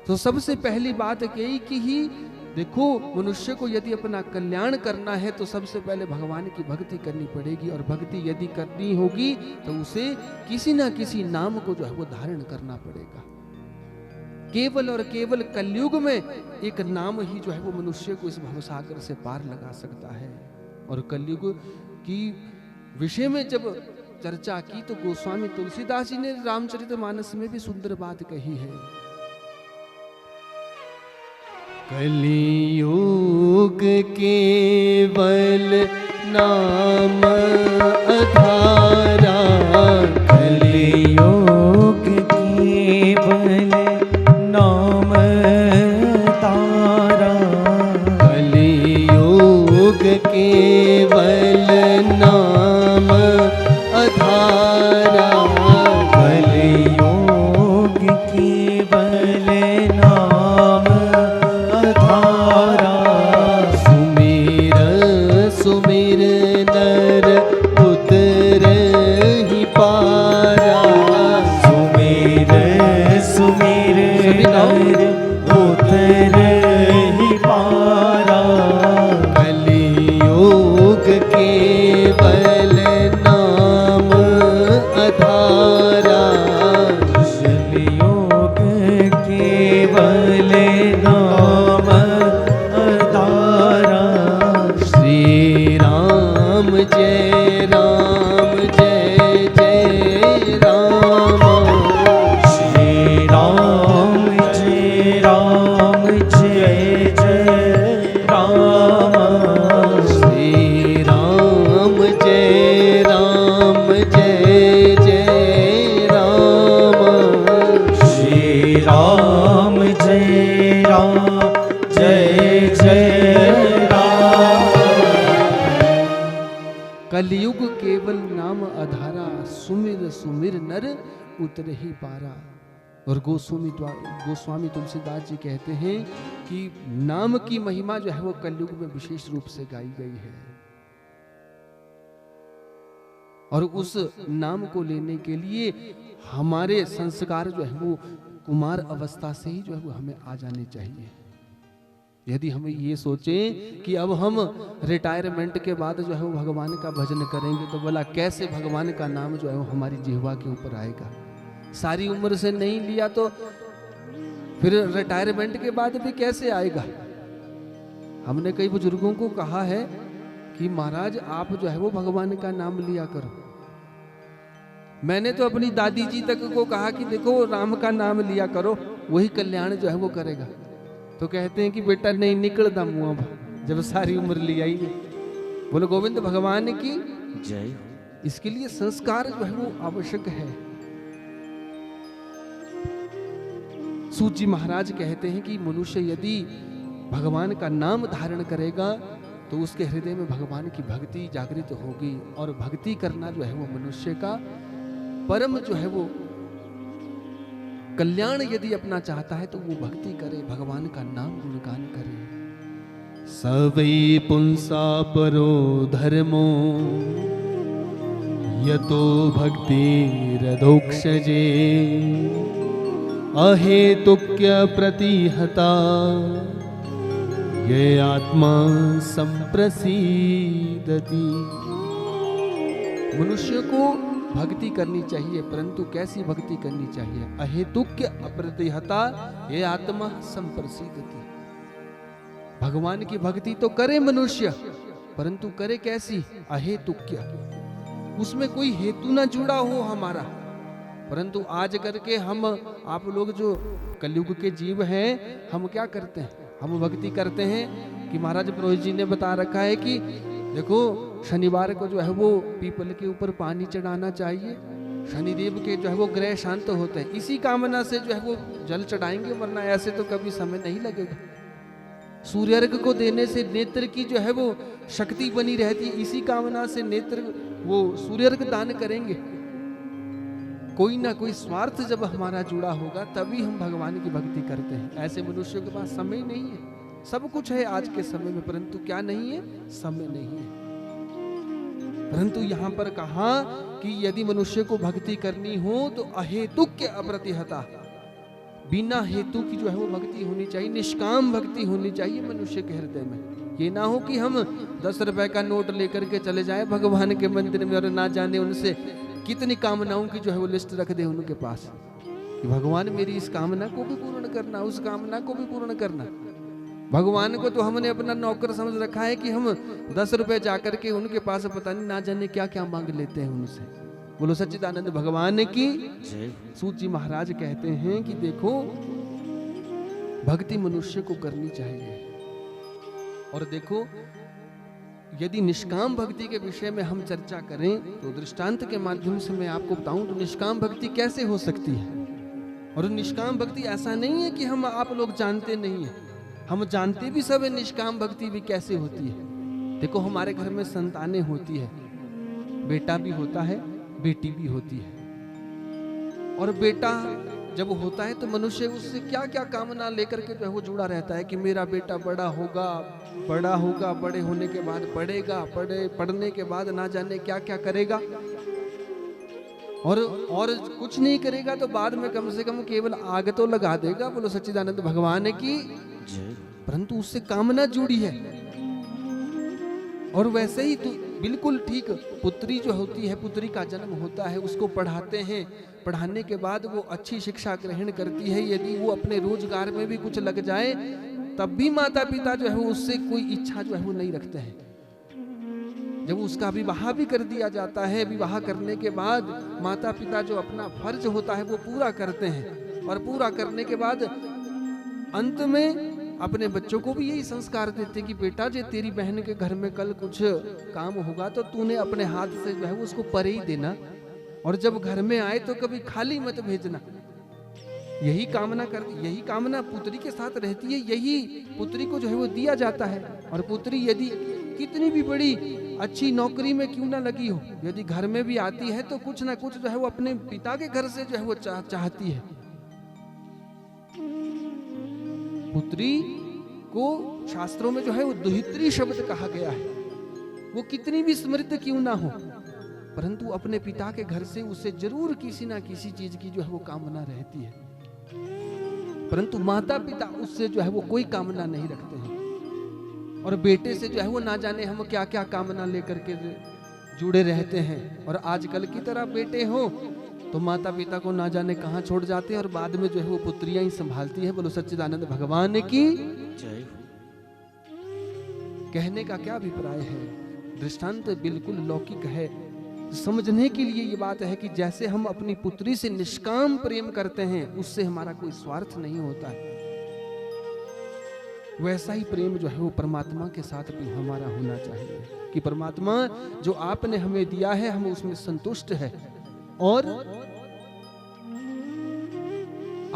तो सबसे पहली बात यही कि ही देखो, मनुष्य को यदि अपना कल्याण करना है तो सबसे पहले भगवान की भक्ति करनी पड़ेगी। और भक्ति यदि करनी होगी तो उसे किसी ना किसी नाम को जो है वो धारण करना पड़ेगा। केवल और केवल कलयुग में एक नाम ही जो है वो मनुष्य को इस भवसागर से पार लगा सकता है। और कलयुग की विषय में जब चर्चा की तो गोस्वामी तुलसीदास जी ने रामचरितमानस में भी सुंदर बात कही है। कलियुग केवल नाम आधारा, कलियुग केवल नाम तारा, कलियुग केवल नाम आधारा, कलियुग केवल नाम आधारा। सुमिर सुमिर नर उतरहि पारा, सुमिर सुमिर नर उतरहि पारा, कलियुग केवल नाम आधारा, कलियुग केवल नाम आधारा। श्री राम जय राम जय जय राम, श्री राम जय राम जय जय राम, श्री राम जय राम जय जय राम, श्री राम जय राम जय जय राम। कलयुग केवल नाम आधारा, सुमिर सुमिर नर उतरहि पारा। और गोस्वामी तुलसीदास जी कहते हैं कि नाम की महिमा जो है वो कलयुग में विशेष रूप से गाई गई है। और उस नाम को लेने के लिए हमारे संस्कार जो है वो कुमार अवस्था से ही जो है वो हमें आ जाने चाहिए। यदि हम ये सोचें कि अब हम रिटायरमेंट के बाद जो है वो भगवान का भजन करेंगे, तो बोला कैसे भगवान का नाम जो है वो हमारी जिह्वा के ऊपर आएगा। सारी उम्र से नहीं लिया तो फिर रिटायरमेंट के बाद भी कैसे आएगा। हमने कई बुजुर्गों को कहा है कि महाराज आप जो है वो भगवान का नाम लिया करो। मैंने तो अपनी दादी जी तक को कहा कि देखो राम का नाम लिया करो, वही कल्याण जो है वो करेगा। तो कहते हैं कि बेटा नहीं निकलता मुंह, जब सारी उम्र लिया ही नहीं। बोलो गोविंद भगवान की जय। इसके लिए संस्कार जो है वो आवश्यक है। सूत जी महाराज कहते हैं कि मनुष्य यदि भगवान का नाम धारण करेगा तो उसके हृदय में भगवान की भक्ति जागृत होगी। और भक्ति करना जो है वो मनुष्य का परम जो है वो कल्याण यदि अपना चाहता है तो वो भक्ति करे, भगवान का नाम गुणगान करे। सवै पुंसा परो धर्मो यतो भक्तिरधोक्षजे अहेतुक्य प्रतिहता ये आत्मा संप्रसीदति। मनुष्य को भक्ति करनी चाहिए, परंतु कैसी भक्ति करनी चाहिए? अहेतुक्य अप्रतिहता ये आत्मा संप्रसीदति। भगवान की भक्ति तो करे मनुष्य, परंतु करे कैसी? अहेतुक्य, उसमें कोई हेतु ना जुड़ा हो हमारा। परंतु आज करके हम आप लोग जो कलयुग के जीव हैं, हम क्या करते हैं? हम भक्ति करते हैं कि महाराज पुरोहित जी ने बता रखा है कि देखो शनिवार को जो है वो पीपल के ऊपर पानी चढ़ाना चाहिए, शनिदेव के जो है वो ग्रह शांत होते हैं, इसी कामना से जो है वो जल चढ़ाएंगे, वरना ऐसे तो कभी समय नहीं लगेगा। सूर्यार्घ को देने से नेत्र की जो है वो शक्ति बनी रहती है, इसी कामना से नेत्र वो सूर्यार्घ दान करेंगे। कोई ना कोई स्वार्थ जब हमारा जुड़ा होगा तभी हम भगवान की भक्ति करते हैं। ऐसे मनुष्यों के पास समय नहीं है, सब कुछ है आज के समय में, परंतु क्या नहीं है? समय नहीं है। परंतु यहाँ पर कहा कि यदि मनुष्य को भक्ति करनी हो तो अहेतुक्य अप्रतिहता, बिना हेतु की जो है वो भक्ति होनी चाहिए, निष्काम भक्ति होनी चाहिए मनुष्य के हृदय में। ये ना हो कि हम 10 रुपए का नोट लेकर के चले जाएं भगवान के मंदिर में और ना जाने उनसे कितनी कामनाओं की जो है वो लिस्ट रख दे उनके पास कि भगवान मेरी इस कामना को भी पूर्ण करना, उस कामना को भी पूर्ण करना। भगवान को तो हमने अपना नौकर समझ रखा है कि हम 10 रुपए जाकर के उनके पास पता नहीं ना जाने क्या क्या मांग लेते हैं उनसे। बोलो सच्चिदानंद भगवान की जय। सूत जी महाराज कहते हैं कि देखो भक्ति मनुष्य को करनी चाहिए। और देखो यदि निष्काम भक्ति के विषय में हम चर्चा करें तो दृष्टांत के माध्यम से मैं आपको बताऊं तो निष्काम भक्ति कैसे हो सकती है। और निष्काम भक्ति ऐसा नहीं है कि हम आप लोग जानते नहीं है, हम जानते भी सब है निष्काम भक्ति भी कैसे होती है। देखो हमारे घर में संतानें होती है, बेटा भी होता है, बेटी भी होती है। और बेटा जब होता है तो मनुष्य उससे क्या क्या कामना लेकर के जो है वो जुड़ा रहता है कि मेरा बेटा बड़ा होगा, बड़े होने के बाद पढ़ेगा, पढ़ने के बाद ना जाने क्या क्या करेगा, और कुछ नहीं करेगा तो बाद में कम से कम केवल आग तो लगा देगा। बोलो सच्चिदानंद भगवान की जय। परंतु उससे कामना जुड़ी है। और वैसे ही तो बिल्कुल ठीक पुत्री जो होती है, पुत्री का जन्म होता है, उसको पढ़ाते हैं, पढ़ाने के बाद वो अच्छी शिक्षा ग्रहण करती है, यदि वो अपने रोजगार में भी कुछ लग जाए तब भी माता पिता जो है वो उससे कोई इच्छा जो है वो नहीं रखते हैं। जब उसका विवाह भी कर दिया जाता है, विवाह करने के बाद माता पिता जो अपना फर्ज होता है वो पूरा करते हैं, और पूरा करने के बाद अंत में अपने बच्चों को भी यही संस्कार देते कि बेटा जे तेरी बहन के घर में कल कुछ काम होगा तो तूने अपने हाथ से जो है उसको परे ही देना, और जब घर में आए तो कभी खाली मत भेजना। यही कामना पुत्री के साथ रहती है, यही पुत्री को जो है वो दिया जाता है। और पुत्री यदि कितनी भी बड़ी अच्छी नौकरी में क्यों ना लगी हो, यदि घर में भी आती है तो कुछ ना कुछ जो है वो अपने पिता के घर से जो है वो चाहती है। पुत्री को शास्त्रों में जो है वो दुहित्री शब्द कहा गया है। वो कितनी भी समृद्ध क्यों ना हो, परंतु अपने पिता के घर से उसे जरूर किसी ना किसी चीज की जो है वो कामना रहती है। परंतु माता पिता उससे जो है वो कोई कामना नहीं रखते हैं। और बेटे से जो है वो ना जाने हम क्या क्या कामना लेकर के जुड़े रहते हैं। और आजकल की तरह बेटे हो तो माता पिता को ना जाने कहाँ छोड़ जाते हैं, और बाद में जो है वो पुत्रियां ही संभालती है। बोलो सच्चिदानंद भगवान की जय। कहने का क्या अभिप्राय है? दृष्टांत बिल्कुल लौकिक है। समझने के लिए ये बात है कि जैसे हम अपनी पुत्री से निष्काम प्रेम करते हैं, उससे हमारा कोई स्वार्थ नहीं होता है, वैसा ही प्रेम जो है वो परमात्मा के साथ भी हमारा होना चाहिए कि परमात्मा जो आपने हमें दिया है हम उसमें संतुष्ट है, और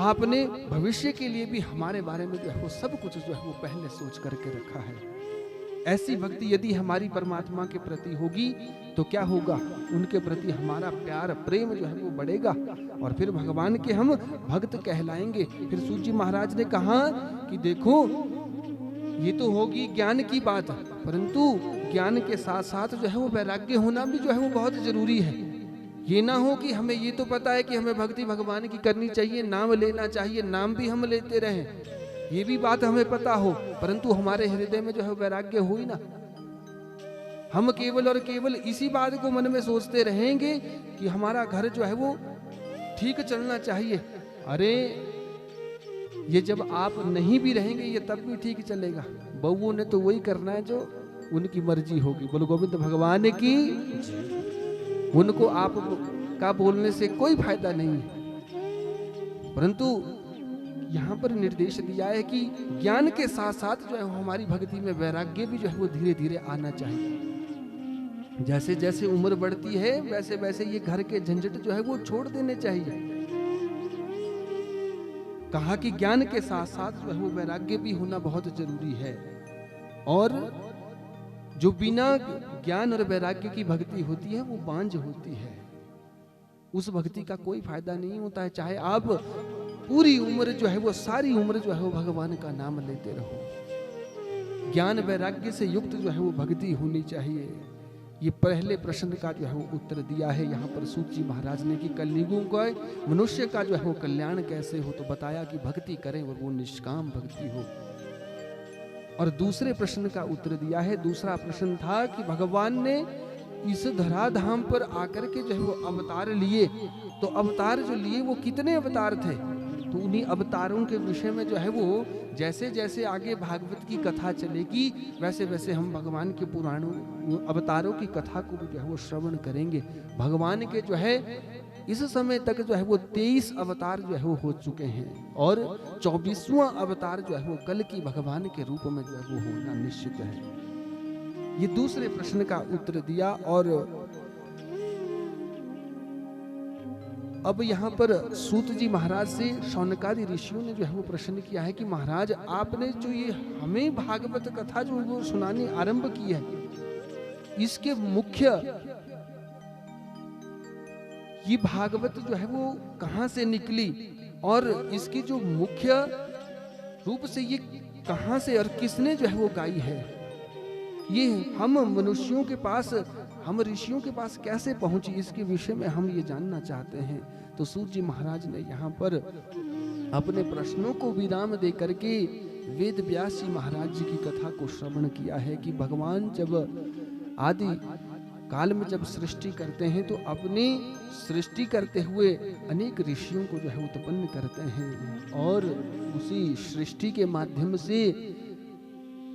आपने भविष्य के लिए भी हमारे बारे में जो है वो सब कुछ जो है वो पहले सोच करके रखा है। ऐसी भक्ति यदि हमारी परमात्मा के प्रति होगी तो क्या होगा, उनके प्रति हमारा प्यार प्रेम जो है वो बढ़ेगा और फिर भगवान के हम भक्त कहलाएंगे। फिर सूत जी महाराज ने कहा कि देखो ये तो होगी ज्ञान की बात, परंतु ज्ञान के साथ साथ जो है वो वैराग्य होना भी जो है वो बहुत जरूरी है। ये ना हो कि हमें ये तो पता है कि हमें भक्ति भगवान की करनी चाहिए, नाम लेना चाहिए, नाम भी हम लेते रहें, ये भी बात हमें पता हो, परंतु हमारे हृदय में जो है वैराग्य हो ही ना। हम केवल और केवल इसी बात को मन में सोचते रहेंगे कि हमारा घर जो है वो ठीक चलना चाहिए। अरे ये जब आप नहीं भी रहेंगे ये तब भी ठीक चलेगा। बउओं ने तो वही करना है जो उनकी मर्जी होगी। बोलो गोविंद भगवान की। उनको आप का बोलने से कोई फायदा नहीं है, परंतु यहाँ पर निर्देश दिया है कि ज्ञान के साथ साथ जो है हमारी भक्ति में वैराग्य भी जो है वो धीरे धीरे आना चाहिए। जैसे जैसे उम्र बढ़ती है वैसे वैसे ये घर के झंझट जो है वो छोड़ देने चाहिए। कहा कि ज्ञान के साथ साथ जो है वो वैराग्य भी होना बहुत जरूरी है। और जो बिना ज्ञान और वैराग्य की भक्ति होती है वो बांझ होती है, उस भक्ति का कोई फायदा नहीं होता है। चाहे आप पूरी उम्र जो है वो सारी उम्र जो है वो भगवान का नाम लेते रहो, ज्ञान वैराग्य से युक्त जो है वो भक्ति होनी चाहिए। ये पहले प्रश्न का जो है वो उत्तर दिया है यहाँ पर सूत जी महाराज ने कि कलयुगों का मनुष्य का जो है वो कल्याण कैसे हो, तो बताया कि भक्ति करें और वो निष्काम भक्ति हो। और दूसरे प्रश्न का उत्तर दिया है। दूसरा प्रश्न था कि भगवान ने इस धराधाम पर आकर के जो है वो अवतार लिए, तो अवतार जो लिए वो कितने अवतार थे, तो उन्हीं अवतारों के विषय में जो है वो जैसे जैसे आगे भागवत की कथा चलेगी वैसे वैसे हम भगवान के पुराणों अवतारों की कथा को भी जो है वो श्रवण करेंगे। भगवान के जो है इस समय तक जो है वो 23 अवतार जो है वो हो चुके हैं और 24वां अवतार जो है वो कल की भगवान के रूप में जो है वो होना निश्चित है। ये दूसरे प्रश्न का उत्तर दिया। और अब यहाँ पर सूत जी महाराज से शौनकादि ऋषियों ने जो है वो प्रश्न किया है कि महाराज आपने जो ये हमें भागवत कथा जो वो सुनानी आरंभ की है, इसके मुख्य ये भागवत जो है वो कहाँ से निकली और इसकी जो मुख्य रूप से ये कहाँ से और किसने जो है वो गाई है, ये हम मनुष्यों के पास हम ऋषियों के पास कैसे पहुंची, इसके विषय में हम ये जानना चाहते हैं। तो सूत जी महाराज ने यहाँ पर अपने प्रश्नों को विराम दे करके वेद व्यास जी महाराज जी की कथा को श्रवण किया है कि भगवान जब आदि काल में जब सृष्टि करते हैं तो अपनी सृष्टि करते हुए अनेक ऋषियों को जो है उत्पन्न करते हैं और उसी सृष्टि के माध्यम से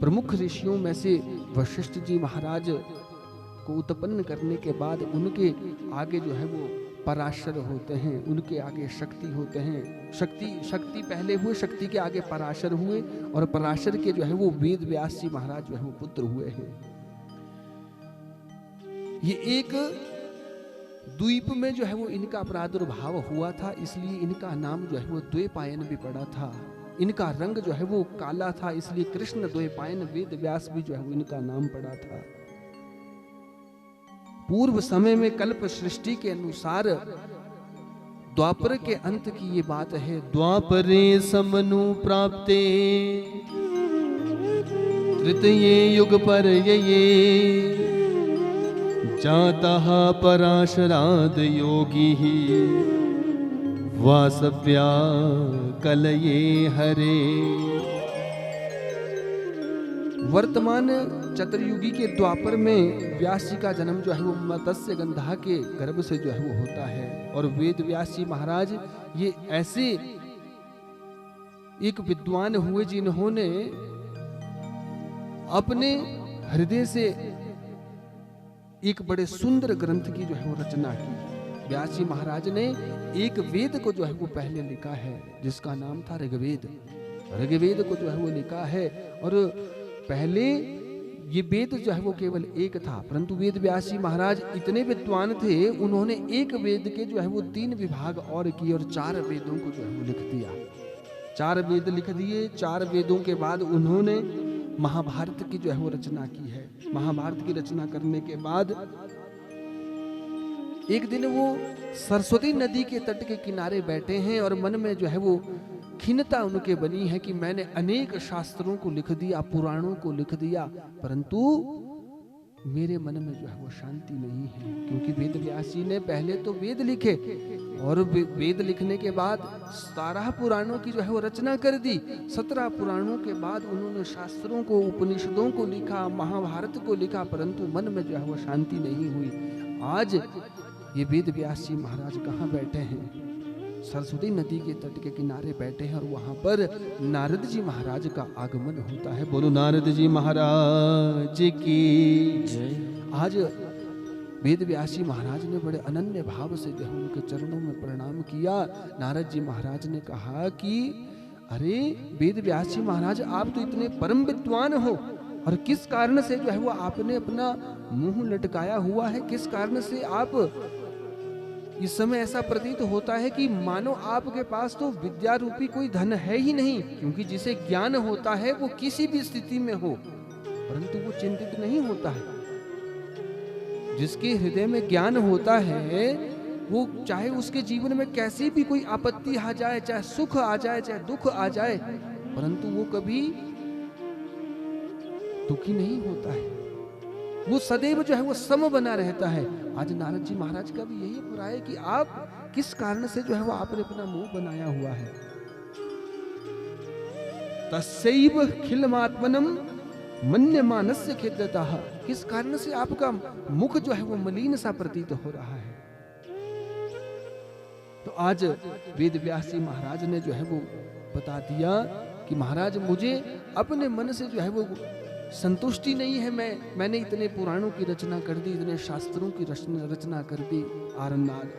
प्रमुख ऋषियों में से वशिष्ठ जी महाराज को उत्पन्न करने के बाद उनके आगे जो है वो पराशर होते हैं, उनके आगे शक्ति होते हैं। शक्ति पहले हुए, शक्ति के आगे पराशर हुए और पराशर के जो है वो वेद व्यास जी महाराज जो है वो पुत्र हुए हैं। ये एक द्वीप में जो है वो इनका प्रादुर्भाव हुआ था, इसलिए इनका नाम जो है वो द्वैपायन भी पड़ा था। इनका रंग जो है वो काला था, इसलिए कृष्ण द्वैपायन वेद व्यास भी जो है वो इनका नाम पड़ा था। पूर्व समय में कल्प सृष्टि के अनुसार द्वापर के अंत की ये बात है। द्वापरे समनु प्राप्ते तृतीये युग पर ये जातः पराशराद योगी ही वासव्या कलये हरे। वर्तमान चतुर्युगी के द्वापर में व्यास जी का जन्म जो है वो मत्स्य गंधा के गर्भ से जो है वो होता है और वेद व्यास जी महाराज ये ऐसे एक विद्वान हुए जिन्होंने अपने हृदय से एक बड़े सुंदर ग्रंथ की जो है वो रचना की। व्यास जी महाराज ने एक वेद को जो है वो पहले लिखा है जिसका नाम था ऋग्वेद। ऋग्वेद को जो है वो लिखा है और पहले ये वेद जो है वो केवल एक था, परंतु वेद व्यास जी महाराज इतने विद्वान थे, उन्होंने एक वेद के जो है वो 3 विभाग और किए और 4 वेदों को जो है वो लिख दिया। 4 वेद लिख दिए। 4 वेदों के बाद उन्होंने महाभारत की जो है वो रचना की है। महाभारत की रचना करने के बाद एक दिन वो सरस्वती नदी के तट के किनारे बैठे हैं और मन में जो है वो खिन्नता उनके बनी है कि मैंने अनेक शास्त्रों को लिख दिया, पुराणों को लिख दिया, परंतु मेरे मन में जो है वो शांति नहीं है। क्योंकि वेद व्यास जी ने पहले तो वेद लिखे और वेद लिखने के बाद 17 पुराणों की जो है वो रचना कर दी। 17 पुराणों के बाद उन्होंने शास्त्रों को, उपनिषदों को लिखा, महाभारत को लिखा, परंतु मन में जो है वो शांति नहीं हुई। आज ये वेद व्यास जी महाराज कहाँ बैठे हैं? सरस्वती नदी के तट के किनारे बैठे हैं और वहां पर नारद जी महाराज का आगमन होता है। बोलो नारद जी महाराज की जय। आज वेद व्यास जी महाराज ने बड़े अनन्य भाव से जो है उनके चरणों में प्रणाम किया। नारद जी महाराज ने कहा कि अरे वेद व्यास जी महाराज, आप तो इतने परम विद्वान हो और किस कारण से जो है वो आपने अपना मुंह लटकाया हुआ है? किस कारण से आप इस समय ऐसा प्रतीत होता है कि मानो आपके पास तो विद्या रूपी कोई धन है ही नहीं? क्योंकि जिसे ज्ञान होता है वो किसी भी स्थिति में हो परंतु वो चिंतित नहीं होता है। जिसके हृदय में ज्ञान होता है वो चाहे उसके जीवन में कैसी भी कोई आपत्ति आ जाए, चाहे सुख आ जाए, चाहे दुख आ जाए, परंतु वो कभी दुखी नहीं होता है। वो सदैव जो है वो सम बना रहता है। आज नारद जी महाराज का भी यही बुरा है कि आप किस कारण से जो है वो आपने अपना मुंह बनाया हुआ है। तस्यैव खिलमात्मनम मन्यमानस्य खिद्यतः, किस कारण से आपका मुख जो है वो मलिन सा प्रतीत हो रहा है। तो आज वेद व्यास जी महाराज ने जो है वो बता दिया कि महाराज मुझे अपने मन से जो है वो संतुष्टि नहीं है। मैंने इतने पुराणों की रचना कर दी, इतने शास्त्रों की रचना कर दी।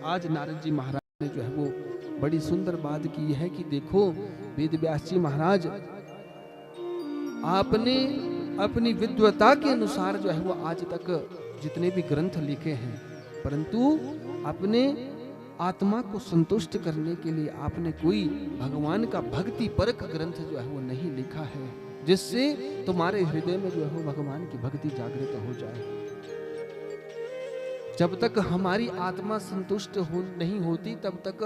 आज नारद जी महाराज ने जो है वो बड़ी सुंदर बात की है कि देखो वेद व्यास जी महाराज, आपने अपनी विद्वता के अनुसार जो है वो आज तक जितने भी ग्रंथ लिखे हैं, परंतु अपने आत्मा को संतुष्ट करने के लिए आपने कोई भगवान का भक्ति परक ग्रंथ जो है वो नहीं लिखा है, जिससे तुम्हारे हृदय में जो है वो भगवान की भक्ति जागृत हो जाए। जब तक हमारी आत्मा संतुष्ट नहीं होती तब तक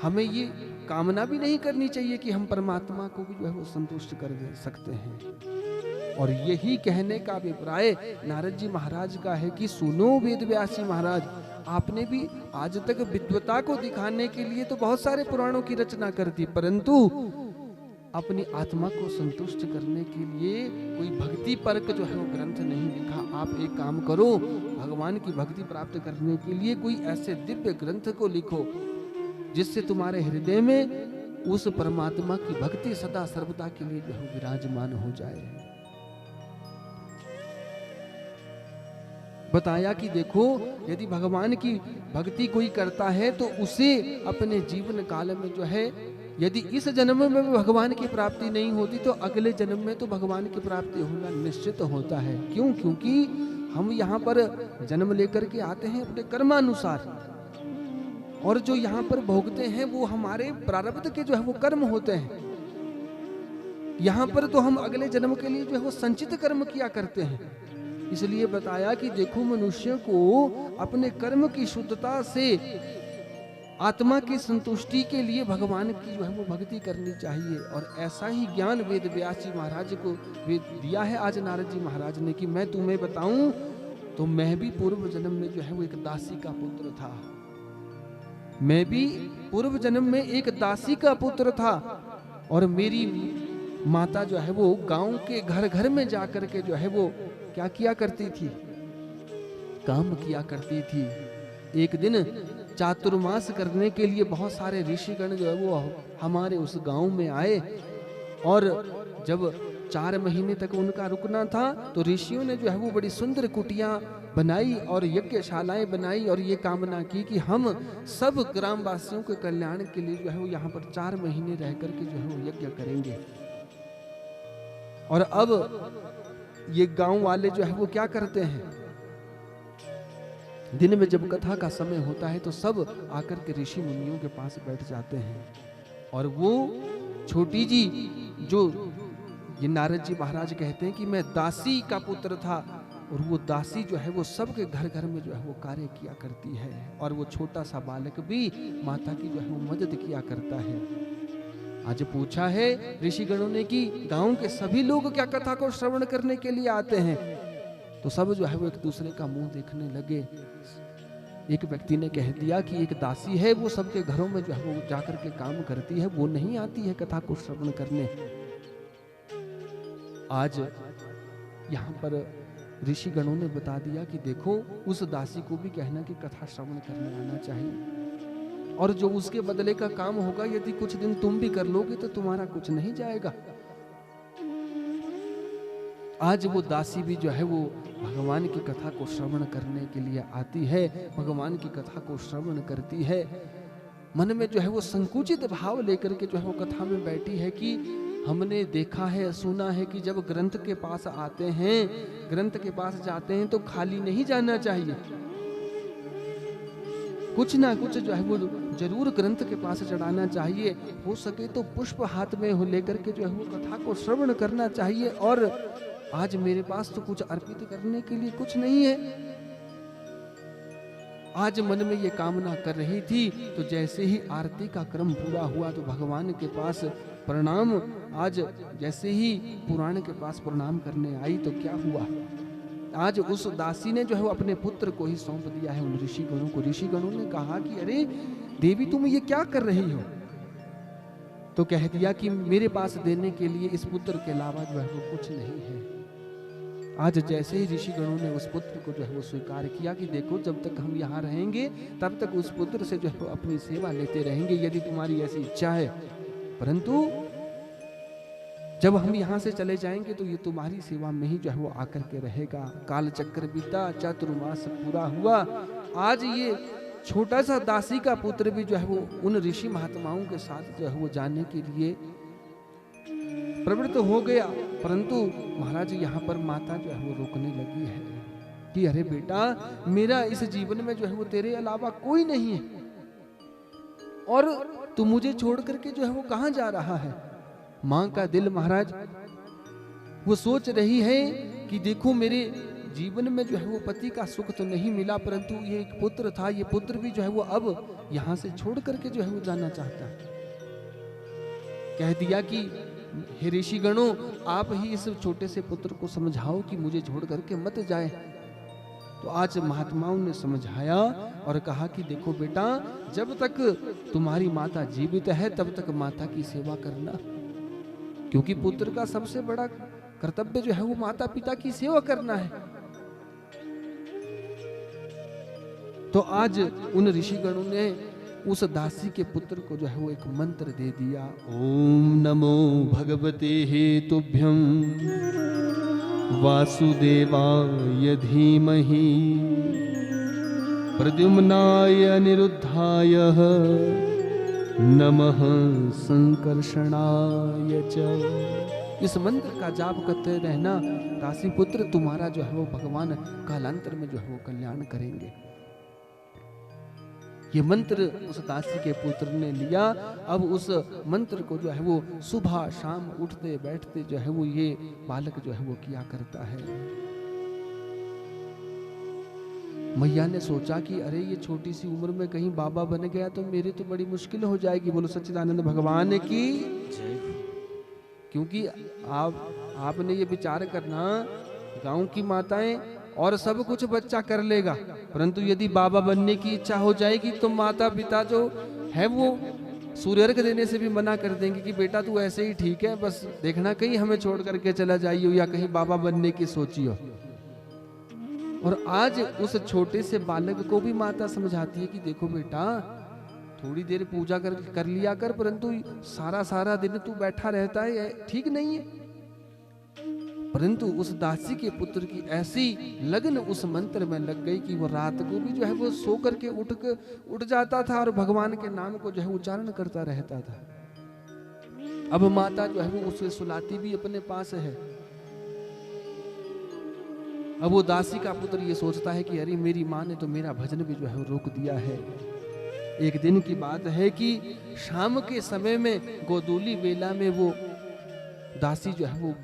हमें ये कामना भी नहीं करनी चाहिए कि हम परमात्मा को भी जो है वो संतुष्ट कर दे सकते हैं। और यही कहने का अभिप्राय नारद जी महाराज का है कि सुनो वेद व्यास जी महाराज, आपने भी आज तक विद्वता को दिखाने के लिए तो बहुत सारे पुराणों की रचना कर दी, परंतु अपनी आत्मा को संतुष्ट करने के लिए कोई भक्ति परक जो है वो ग्रंथ नहीं लिखा। आप एक काम करो, भगवान की भक्ति प्राप्त करने के लिए कोई ऐसे दिव्य ग्रंथ को लिखो जिससे तुम्हारे हृदय में उस परमात्मा की भक्ति सदा सर्वदा के लिए जो है विराजमान हो जाए। बताया कि देखो यदि भगवान की भक्ति कोई करता है तो उसे अपने जीवन काल में जो है, यदि इस जन्म में भगवान की प्राप्ति नहीं होती तो अगले जन्म में तो भगवान की प्राप्ति होना निश्चित होता है। क्यों? क्योंकि हम यहाँ पर जन्म लेकर के आते हैं अपने कर्मानुसार, और जो यहाँ पर भोगते हैं वो हमारे प्रारब्ध के जो है वो कर्म होते हैं। यहाँ पर तो हम अगले जन्म के लिए जो है वो संचित कर्म किया करते हैं। इसलिए बताया कि देखो मनुष्य को अपने कर्म की शुद्धता से आत्मा की संतुष्टि के लिए भगवान की जो है वो भक्ति करनी चाहिए। और ऐसा ही ज्ञान वेद व्यास जी महाराज को दिया है आज नारद जी महाराज ने कि मैं तुम्हें बताऊं तो मैं भी पूर्व जन्म में जो है वो एक दासी का पुत्र था। मैं भी पूर्व जन्म में एक दासी का पुत्र था और मेरी माता जो है वो गांव के घर घर में जाकर के जो है वो क्या किया करती थी? काम किया करती थी। एक दिन चातुर्मास करने के लिए बहुत सारे ऋषिगण जो है वो हमारे उस गांव में आए, और जब 4 महीने तक उनका रुकना था तो ऋषियों ने जो है वो बड़ी सुंदर कुटियां बनाई और यज्ञशालाएं बनाई और ये कामना की कि हम सब ग्रामवासियों के कल्याण के लिए जो है वो यहाँ पर 4 महीने रह करके जो है वो यज्ञ करेंगे। और अब ये गांव वाले जो है वो क्या करते हैं, दिन में जब कथा का समय होता है तो सब आकर के ऋषि मुनियों के पास बैठ जाते हैं, और वो छोटी जी जो ये नारद जी महाराज कहते हैं कि मैं दासी का पुत्र था, और वो दासी जो है वो सबके घर घर में जो है वो कार्य किया करती है, और वो छोटा सा बालक भी माता की जो है वो मदद किया करता है। आज पूछा है ऋषिगणों ने कि गांव के सभी लोग क्या कथा को श्रवण करने के लिए आते हैं? तो सब जो है वो एक दूसरे का मुंह देखने लगे। एक व्यक्ति ने कह दिया कि एक दासी है, वो सबके घरों में जो है वो जाकर के काम करती है, वो नहीं आती है कथा को श्रवण करने। आज यहाँ पर ऋषिगणों ने बता दिया कि देखो, उस दासी को भी कहना कि कथा श्रवण करने आना चाहिए, और जो उसके बदले का काम होगा, यदि कुछ दिन तुम भी कर लोगे तो तुम्हारा कुछ नहीं जाएगा। आज वो दासी भी जो है वो भगवान की कथा को श्रवण करने के लिए आती है, भगवान की कथा को श्रवण करती है। मन में जो है वो संकुचित भाव लेकर के जो है वो कथा में बैठी है कि हमने देखा है, सुना है कि जब ग्रंथ के पास आते हैं, ग्रंथ के पास जाते हैं तो खाली नहीं जाना चाहिए, कुछ ना कुछ जो है वो जरूर ग्रंथ के पास चढ़ाना चाहिए। हो सके तो पुष्प हाथ में हो लेकर के जो है वो कथा को श्रवण करना चाहिए। और आज मेरे पास तो कुछ अर्पित करने के लिए कुछ नहीं है। आज मन में ये कामना कर रही थी, तो जैसे ही आरती का क्रम पूरा हुआ तो भगवान के पास प्रणाम, आज जैसे ही पुराण के पास प्रणाम करने आई तो क्या हुआ, आज उस दासी ने जो है वो अपने पुत्र को ही सौंप दिया है उन ऋषिगणों को। ऋषिगणों ने कहा कि अरे देवी, तुम ये क्या कर रही हो? तो कह दिया कि मेरे पास देने के लिए इस पुत्र के अलावा जो है वो कुछ नहीं है। आज जैसे ही ऋषिगणों ने उस पुत्र को जो है वो स्वीकार किया कि देखो, जब तक हम यहाँ रहेंगे तब तक उस पुत्र से जो है वो अपनी सेवा लेते रहेंगे, यदि तुम्हारी ऐसी इच्छा है, परंतु जब हम यहाँ से चले जाएंगे तो ये तुम्हारी सेवा में ही जो है वो आकर के रहेगा। काल चक्र बीता, चातुर्मास पूरा हुआ। आज ये छोटा सा दासी का पुत्र भी जो है वो उन ऋषि महात्माओं के साथ जो है वो जाने के लिए प्रवृत्त हो गया, परंतु महाराज यहाँ पर माता जो है वो रोकने लगी है कि अरे बेटा, मेरा इस जीवन में जो है वो तेरे अलावा कोई नहीं है, और तू मुझे छोड़ करके जो है वो कहाँ जा रहा है? माँ का दिल महाराज वो सोच रही है कि देखो, मेरे जीवन में जो है वो पति का सुख तो नहीं मिला, परंतु ये एक पुत्र था, ये पुत्र भी जो है वो अब यहाँ से छोड़ करके जो है वो जाना चाहता है। कह दिया कि हे ऋषिगणों, आप ही इस छोटे से पुत्र को समझाओ कि मुझे छोड़ करके मत जाए। तो आज महात्माओं ने समझाया और कहा कि देखो बेटा, जब तक तुम्हारी माता जीवित है तब तक माता की सेवा करना, क्योंकि पुत्र का सबसे बड़ा कर्तव्य जो है वो माता पिता की सेवा करना है। तो आज उन ऋषिगणों ने उस दासी के पुत्र को जो है वो एक मंत्र दे दिया। ओम नमो भगवते हेतुभ्यं वासुदेवाय धीमहि प्रद्युम्नाय अनिरुद्धाय नमः संकर्षणाय च। इस मंत्र का जाप करते रहना, दासी पुत्र तुम्हारा जो है वो भगवान कालांतर में जो है वो कल्याण करेंगे। ये मंत्र उस दासी के पुत्र ने लिया। अब उस मंत्र को जो है वो सुबह शाम उठते बैठते जो है वो ये बालक जो है वो किया करता है। मैया ने सोचा कि अरे ये छोटी सी उम्र में कहीं बाबा बन गया तो मेरी तो बड़ी मुश्किल हो जाएगी। बोलो सच्चिदानंद भगवान की। क्योंकि आपने ये विचार करना, गांव की माताएं और सब कुछ बच्चा कर लेगा, परंतु यदि बाबा बनने की इच्छा हो जाएगी तो माता पिता जो है वो सूर्यर्घ देने से भी मना कर देंगे कि बेटा तू ऐसे ही ठीक है, बस देखना कहीं हमें छोड़ करके चला जाइयो या कहीं बाबा बनने की सोचियो। और आज उस छोटे से बालक को भी माता समझाती है कि देखो बेटा, थोड़ी देर पूजा कर लिया कर, परंतु सारा दिन तू बैठा रहता है, ठीक नहीं है। परंतु उस दासी के पुत्र की ऐसी लगन उस मंत्र में लग गई कि वो रात को भी जो है वो सो करके उठ जाता था और भगवान के नाम को जो है उच्चारण करता रहता था। अब माता जो है वो उसे सुलाती भी अपने पास है। अब वो दासी का पुत्र ये सोचता है कि अरे मेरी माँ ने तो मेरा भजन भी जो है वो रोक दिया है। एक दिन की बात है कि शाम के समय में गोदूली वेला में वो दासी जो है वो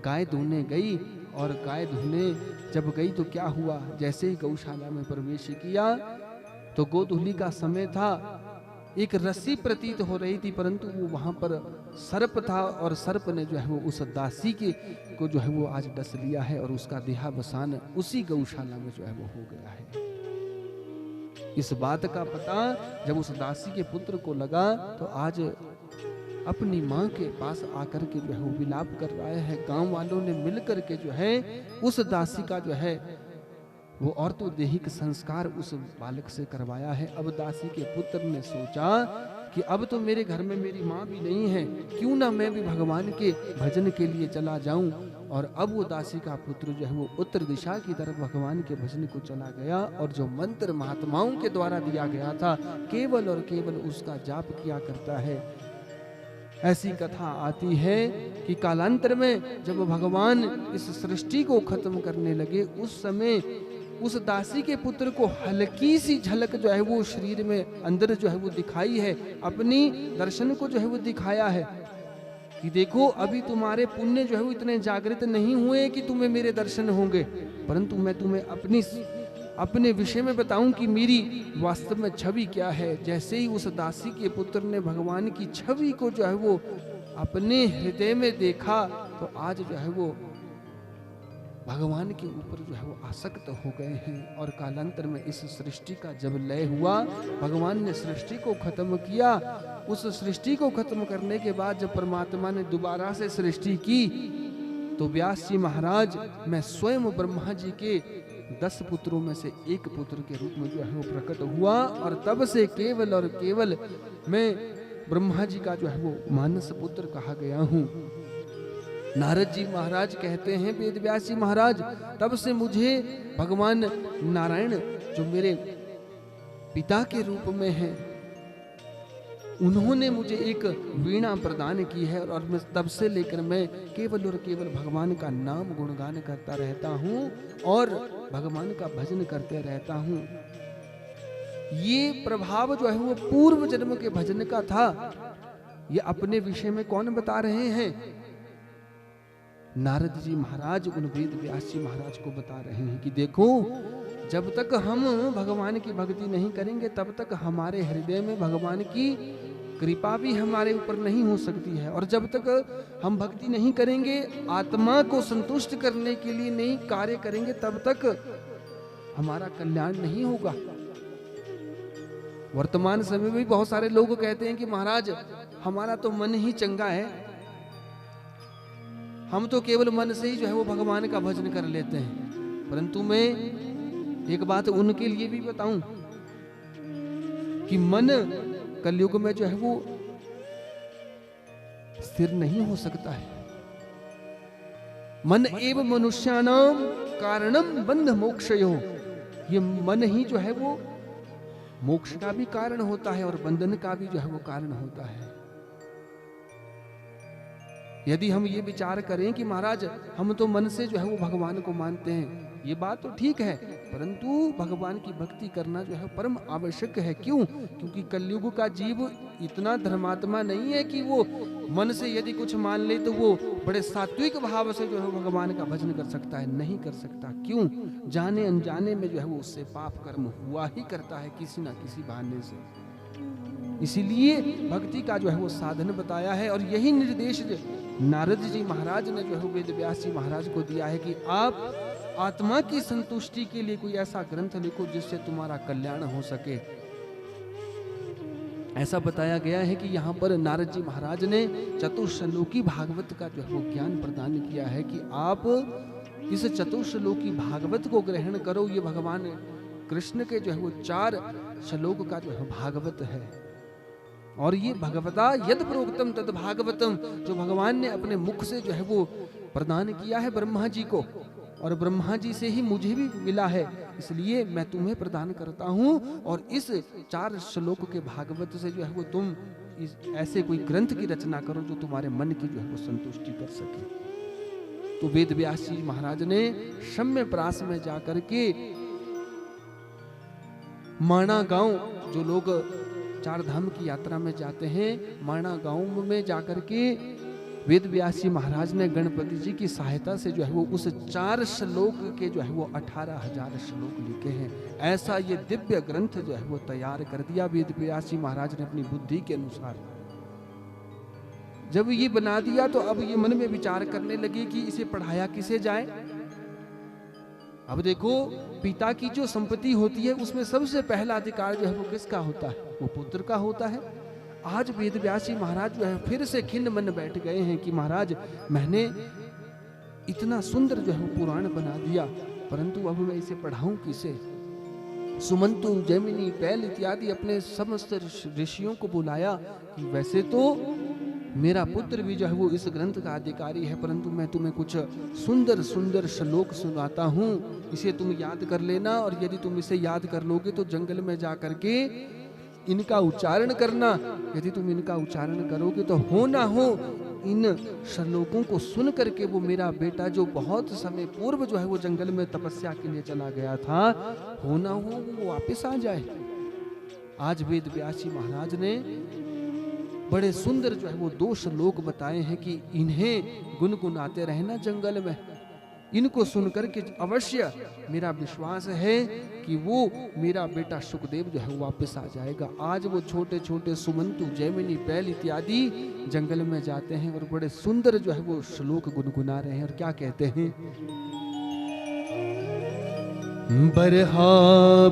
गाय धोने गई, और गाय धोने जब गई तो क्या हुआ, जैसे ही गौशाला में प्रवेश किया तो गोधूली का समय था, एक रस्सी प्रतीत हो रही थी, परंतु वो वहां पर सर्प था, और सर्प ने जो है वो उस दासी के को जो है वो आज डस लिया है, और उसका देहावसान उसी गौशाला में जो है वो हो गया है। इस बात का पता जब उस दासी के पुत्र को लगा तो आज अपनी माँ के पास आकर के जो है वो विलाप कर रहा है। गांव वालों ने मिलकर के जो है उस दासी का जो है वो औरतोदेहिक संस्कार उस बालक से करवाया है। अब दासी के पुत्र ने सोचा कि अब तो मेरे घर में मेरी माँ भी नहीं है, क्यों ना मैं भी भगवान के भजन के लिए चला जाऊं। और अब वो दासी का पुत्र जो है वो उत्तर दिशा की तरफ भगवान के भजन को चला गया, और जो मंत्र महात्माओं के द्वारा दिया गया था केवल और केवल उसका जाप किया करता है। ऐसी कथा आती है कि कालांतर में जब भगवान इस सृष्टि को खत्म करने लगे, उस समय उस दासी के पुत्र को हल्की सी झलक जो है वो शरीर में अंदर जो है वो दिखाई है, अपनी दर्शन को जो है वो दिखाया है कि देखो अभी तुम्हारे पुण्य जो है वो इतने जागृत नहीं हुए कि तुम्हें मेरे दर्शन होंगे, परंतु मैं तुम्हें अपने विषय में बताऊं कि मेरी वास्तव में छवि क्या है। जैसे ही उस दासी के पुत्र ने भगवान की छवि को जो है वो अपने हृदय में देखा, तो आज जो है वो भगवान के ऊपर जो है वो आसक्त हो गए हैं। और कालांतर में इस सृष्टि का जब लय हुआ, भगवान ने सृष्टि को खत्म किया। उस सृष्टि को खत्म करने के बाद जब परमात्मा ने दोबारा से सृष्टि की, तो व्यास जी महाराज मैं स्वयं ब्रह्मा जी के 10 पुत्रों में से एक पुत्र के रूप में जो है वो प्रकट हुआ, और तब से केवल और केवल मैं ब्रह्मा जी का जो है वो मानस पुत्र कहा गया हूँ। नारद जी महाराज कहते हैं, वेद व्यास जी महाराज, तब से मुझे भगवान नारायण जो मेरे पिता के रूप में हैं, उन्होंने मुझे एक वीणा प्रदान की है, और मैं तब से लेकर मैं केवल और केवल भगवान का नाम गुणगान करता रहता हूँ और भगवान का भजन करते रहता हूँ। ये प्रभाव जो है वो पूर्व जन्म के भजन का था। ये अपने विषय में कौन बता रहे हैं? नारद जी महाराज उन वेद व्यास जी महाराज को बता रहे हैं कि देखो, जब तक हम भगवान की भक्ति नहीं करेंगे तब तक हमारे हृदय में भगवान की कृपा भी हमारे ऊपर नहीं हो सकती है, और जब तक हम भक्ति नहीं करेंगे, आत्मा को संतुष्ट करने के लिए नहीं कार्य करेंगे, तब तक हमारा कल्याण नहीं होगा। वर्तमान समय में भी बहुत सारे लोग कहते हैं कि महाराज हमारा तो मन ही चंगा है, हम तो केवल मन से ही जो है वो भगवान का भजन कर लेते हैं। परंतु मैं एक बात उनके लिए भी बताऊं कि मन कलयुग में जो है वो स्थिर नहीं हो सकता है। मन एव मनुष्याणाम कारणम बंध मोक्षयो, ये मन ही जो है वो मोक्ष का भी कारण होता है और बंधन का भी जो है वो कारण होता है। यदि हम ये विचार करें कि महाराज हम तो मन से जो है वो भगवान को मानते हैं, ये बात तो ठीक है, परंतु भगवान की भक्ति करना जो है परम आवश्यक है। क्यों? क्योंकि कलयुग का जीव इतना धर्मात्मा नहीं है कि वो मन से यदि कुछ मान ले तो वो बड़े सात्विक भाव से जो है भगवान का भजन कर सकता है, नहीं कर सकता। क्यों? जाने अनजाने में जो है वो उससे पाप कर्म हुआ ही करता है किसी ना किसी बहाने से। इसीलिए भक्ति का जो है वो साधन बताया है, और यही निर्देश नारद जी महाराज ने जो है वेद व्यास जी महाराज को दिया है कि आप आत्मा की संतुष्टि के लिए कोई ऐसा ग्रंथ लिखो जिससे तुम्हारा कल्याण हो सके। ऐसा बताया गया है कि यहाँ पर नारद जी महाराज ने चतुश्लोकी भागवत का जो है वो ज्ञान प्रदान किया है कि आप इस चतुश्लोकी भागवत को ग्रहण करो। ये भगवान कृष्ण के जो है वो 4 श्लोक का जो है भागवत है, और ये भगवता यद प्रोक्तम तद भागवतम, जो भगवान ने अपने मुख से जो है वो प्रदान किया है ब्रह्मा जी को, और ब्रह्मा जी से ही मुझे भी मिला है, इसलिए मैं तुम्हें प्रदान करता हूँ। और इस 4 श्लोक के भागवत से जो है वो तुम ऐसे कोई ग्रंथ की रचना करो जो तुम्हारे मन की जो है वो संतुष्टि कर सके। तो वेद व्यास जी महाराज ने शम्य प्रास में जाकर के माणा गांव, जो लोग 4 धाम की यात्रा में जाते हैं, माणा गांव में जाकर के वेद व्यास जी महाराज ने गणपति जी की सहायता से जो है वो उस 4 श्लोक के जो है वो 18,000 श्लोक लिखे हैं। ऐसा ये दिव्य ग्रंथ जो है वो तैयार कर दिया वेद व्यास जी महाराज ने अपनी बुद्धि के अनुसार। जब ये बना दिया तो अब ये मन में विचार करने लगे कि इसे पढ़ाया किसे जाए। अब देखो, पिता की जो संपत्ति होती है उसमें सबसे पहला अधिकार जो है वो किसका होता है? वो पुत्र का होता है। आज वेद व्यास जी महाराज जो है फिर से खिन्न मन बैठ गए हैं कि महाराज मैंने इतना सुंदर जो है वो पुराण बना दिया, परंतु अब मैं इसे पढ़ाऊं किसे? सुमंतु, जैमिनी, पैल इत्यादि अपने समस्त ऋषियों को बुलाया कि वैसे तो मेरा पुत्र भी जो है वो इस ग्रंथ का अधिकारी है, परंतु मैं तुम्हें कुछ सुंदर सुंदर श्लोक सुनाता हूँ, इसे तुम याद कर लेना, और यदि तुम इसे याद कर लोगे तो जंगल में जा करके इनका उच्चारण करना। यदि तुम इनका उच्चारण करोगे तो हो ना हो इन श्लोकों को सुन करके वो मेरा बेटा जो बहुत समय पूर्व जो है वो जंगल में तपस्या के लिए चला गया था, हो ना हो वो वापस आ जाए। आज वेद व्यास जी महाराज ने बड़े सुंदर जो है वो 2 श्लोक बताए हैं कि इन्हें गुनगुनाते रहना जंगल में। इनको सुनकर के अवश्य मेरा विश्वास है कि वो मेरा बेटा सुखदेव जो है वापस आ जाएगा। आज वो छोटे छोटे सुमंतु, जैमिनी, पैल इत्यादि जंगल में जाते हैं और बड़े सुंदर जो है वो श्लोक गुनगुना रहे हैं। और क्या कहते हैं? बरहा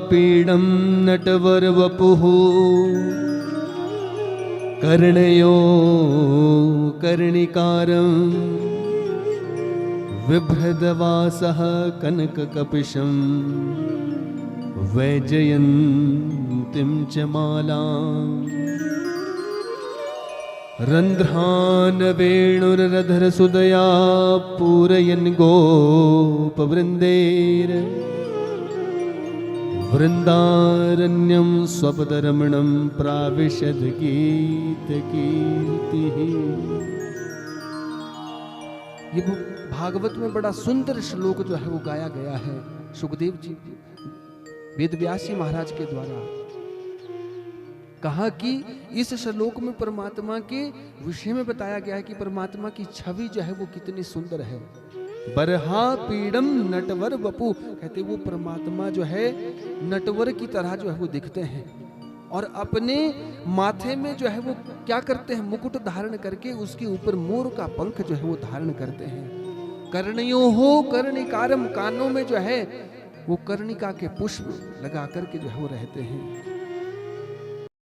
पीडम नटवर वपुः कर्णयो कर्णिकारं बिभ्रदवासः कनककपिशं वैजयन्तीं च मालाम् रन्ध्रान् वेणुरधरसुदया पूरयन् गोपवृन्देर वृंदारण्यं स्वपदरमणं प्राविशद गीतकीर्तिः। ये भागवत में बड़ा सुंदर श्लोक जो है वो गाया गया है सुखदेव जी वेद व्यास जी महाराज के द्वारा। कहा कि इस श्लोक में परमात्मा के विषय में बताया गया है कि परमात्मा की छवि जो है वो कितनी सुंदर है। बरहा पीडम नटवर वपु, कहते वो परमात्मा जो है नटवर की तरह जो है वो दिखते हैं, और अपने माथे में जो है वो क्या करते हैं? मुकुट धारण करके उसके ऊपर मोर का पंख जो है वो धारण करते हैं। कर्णयो हो कर्णिकारम, कानों में जो है वो कर्णिका के पुष्प लगा करके जो है वो रहते हैं।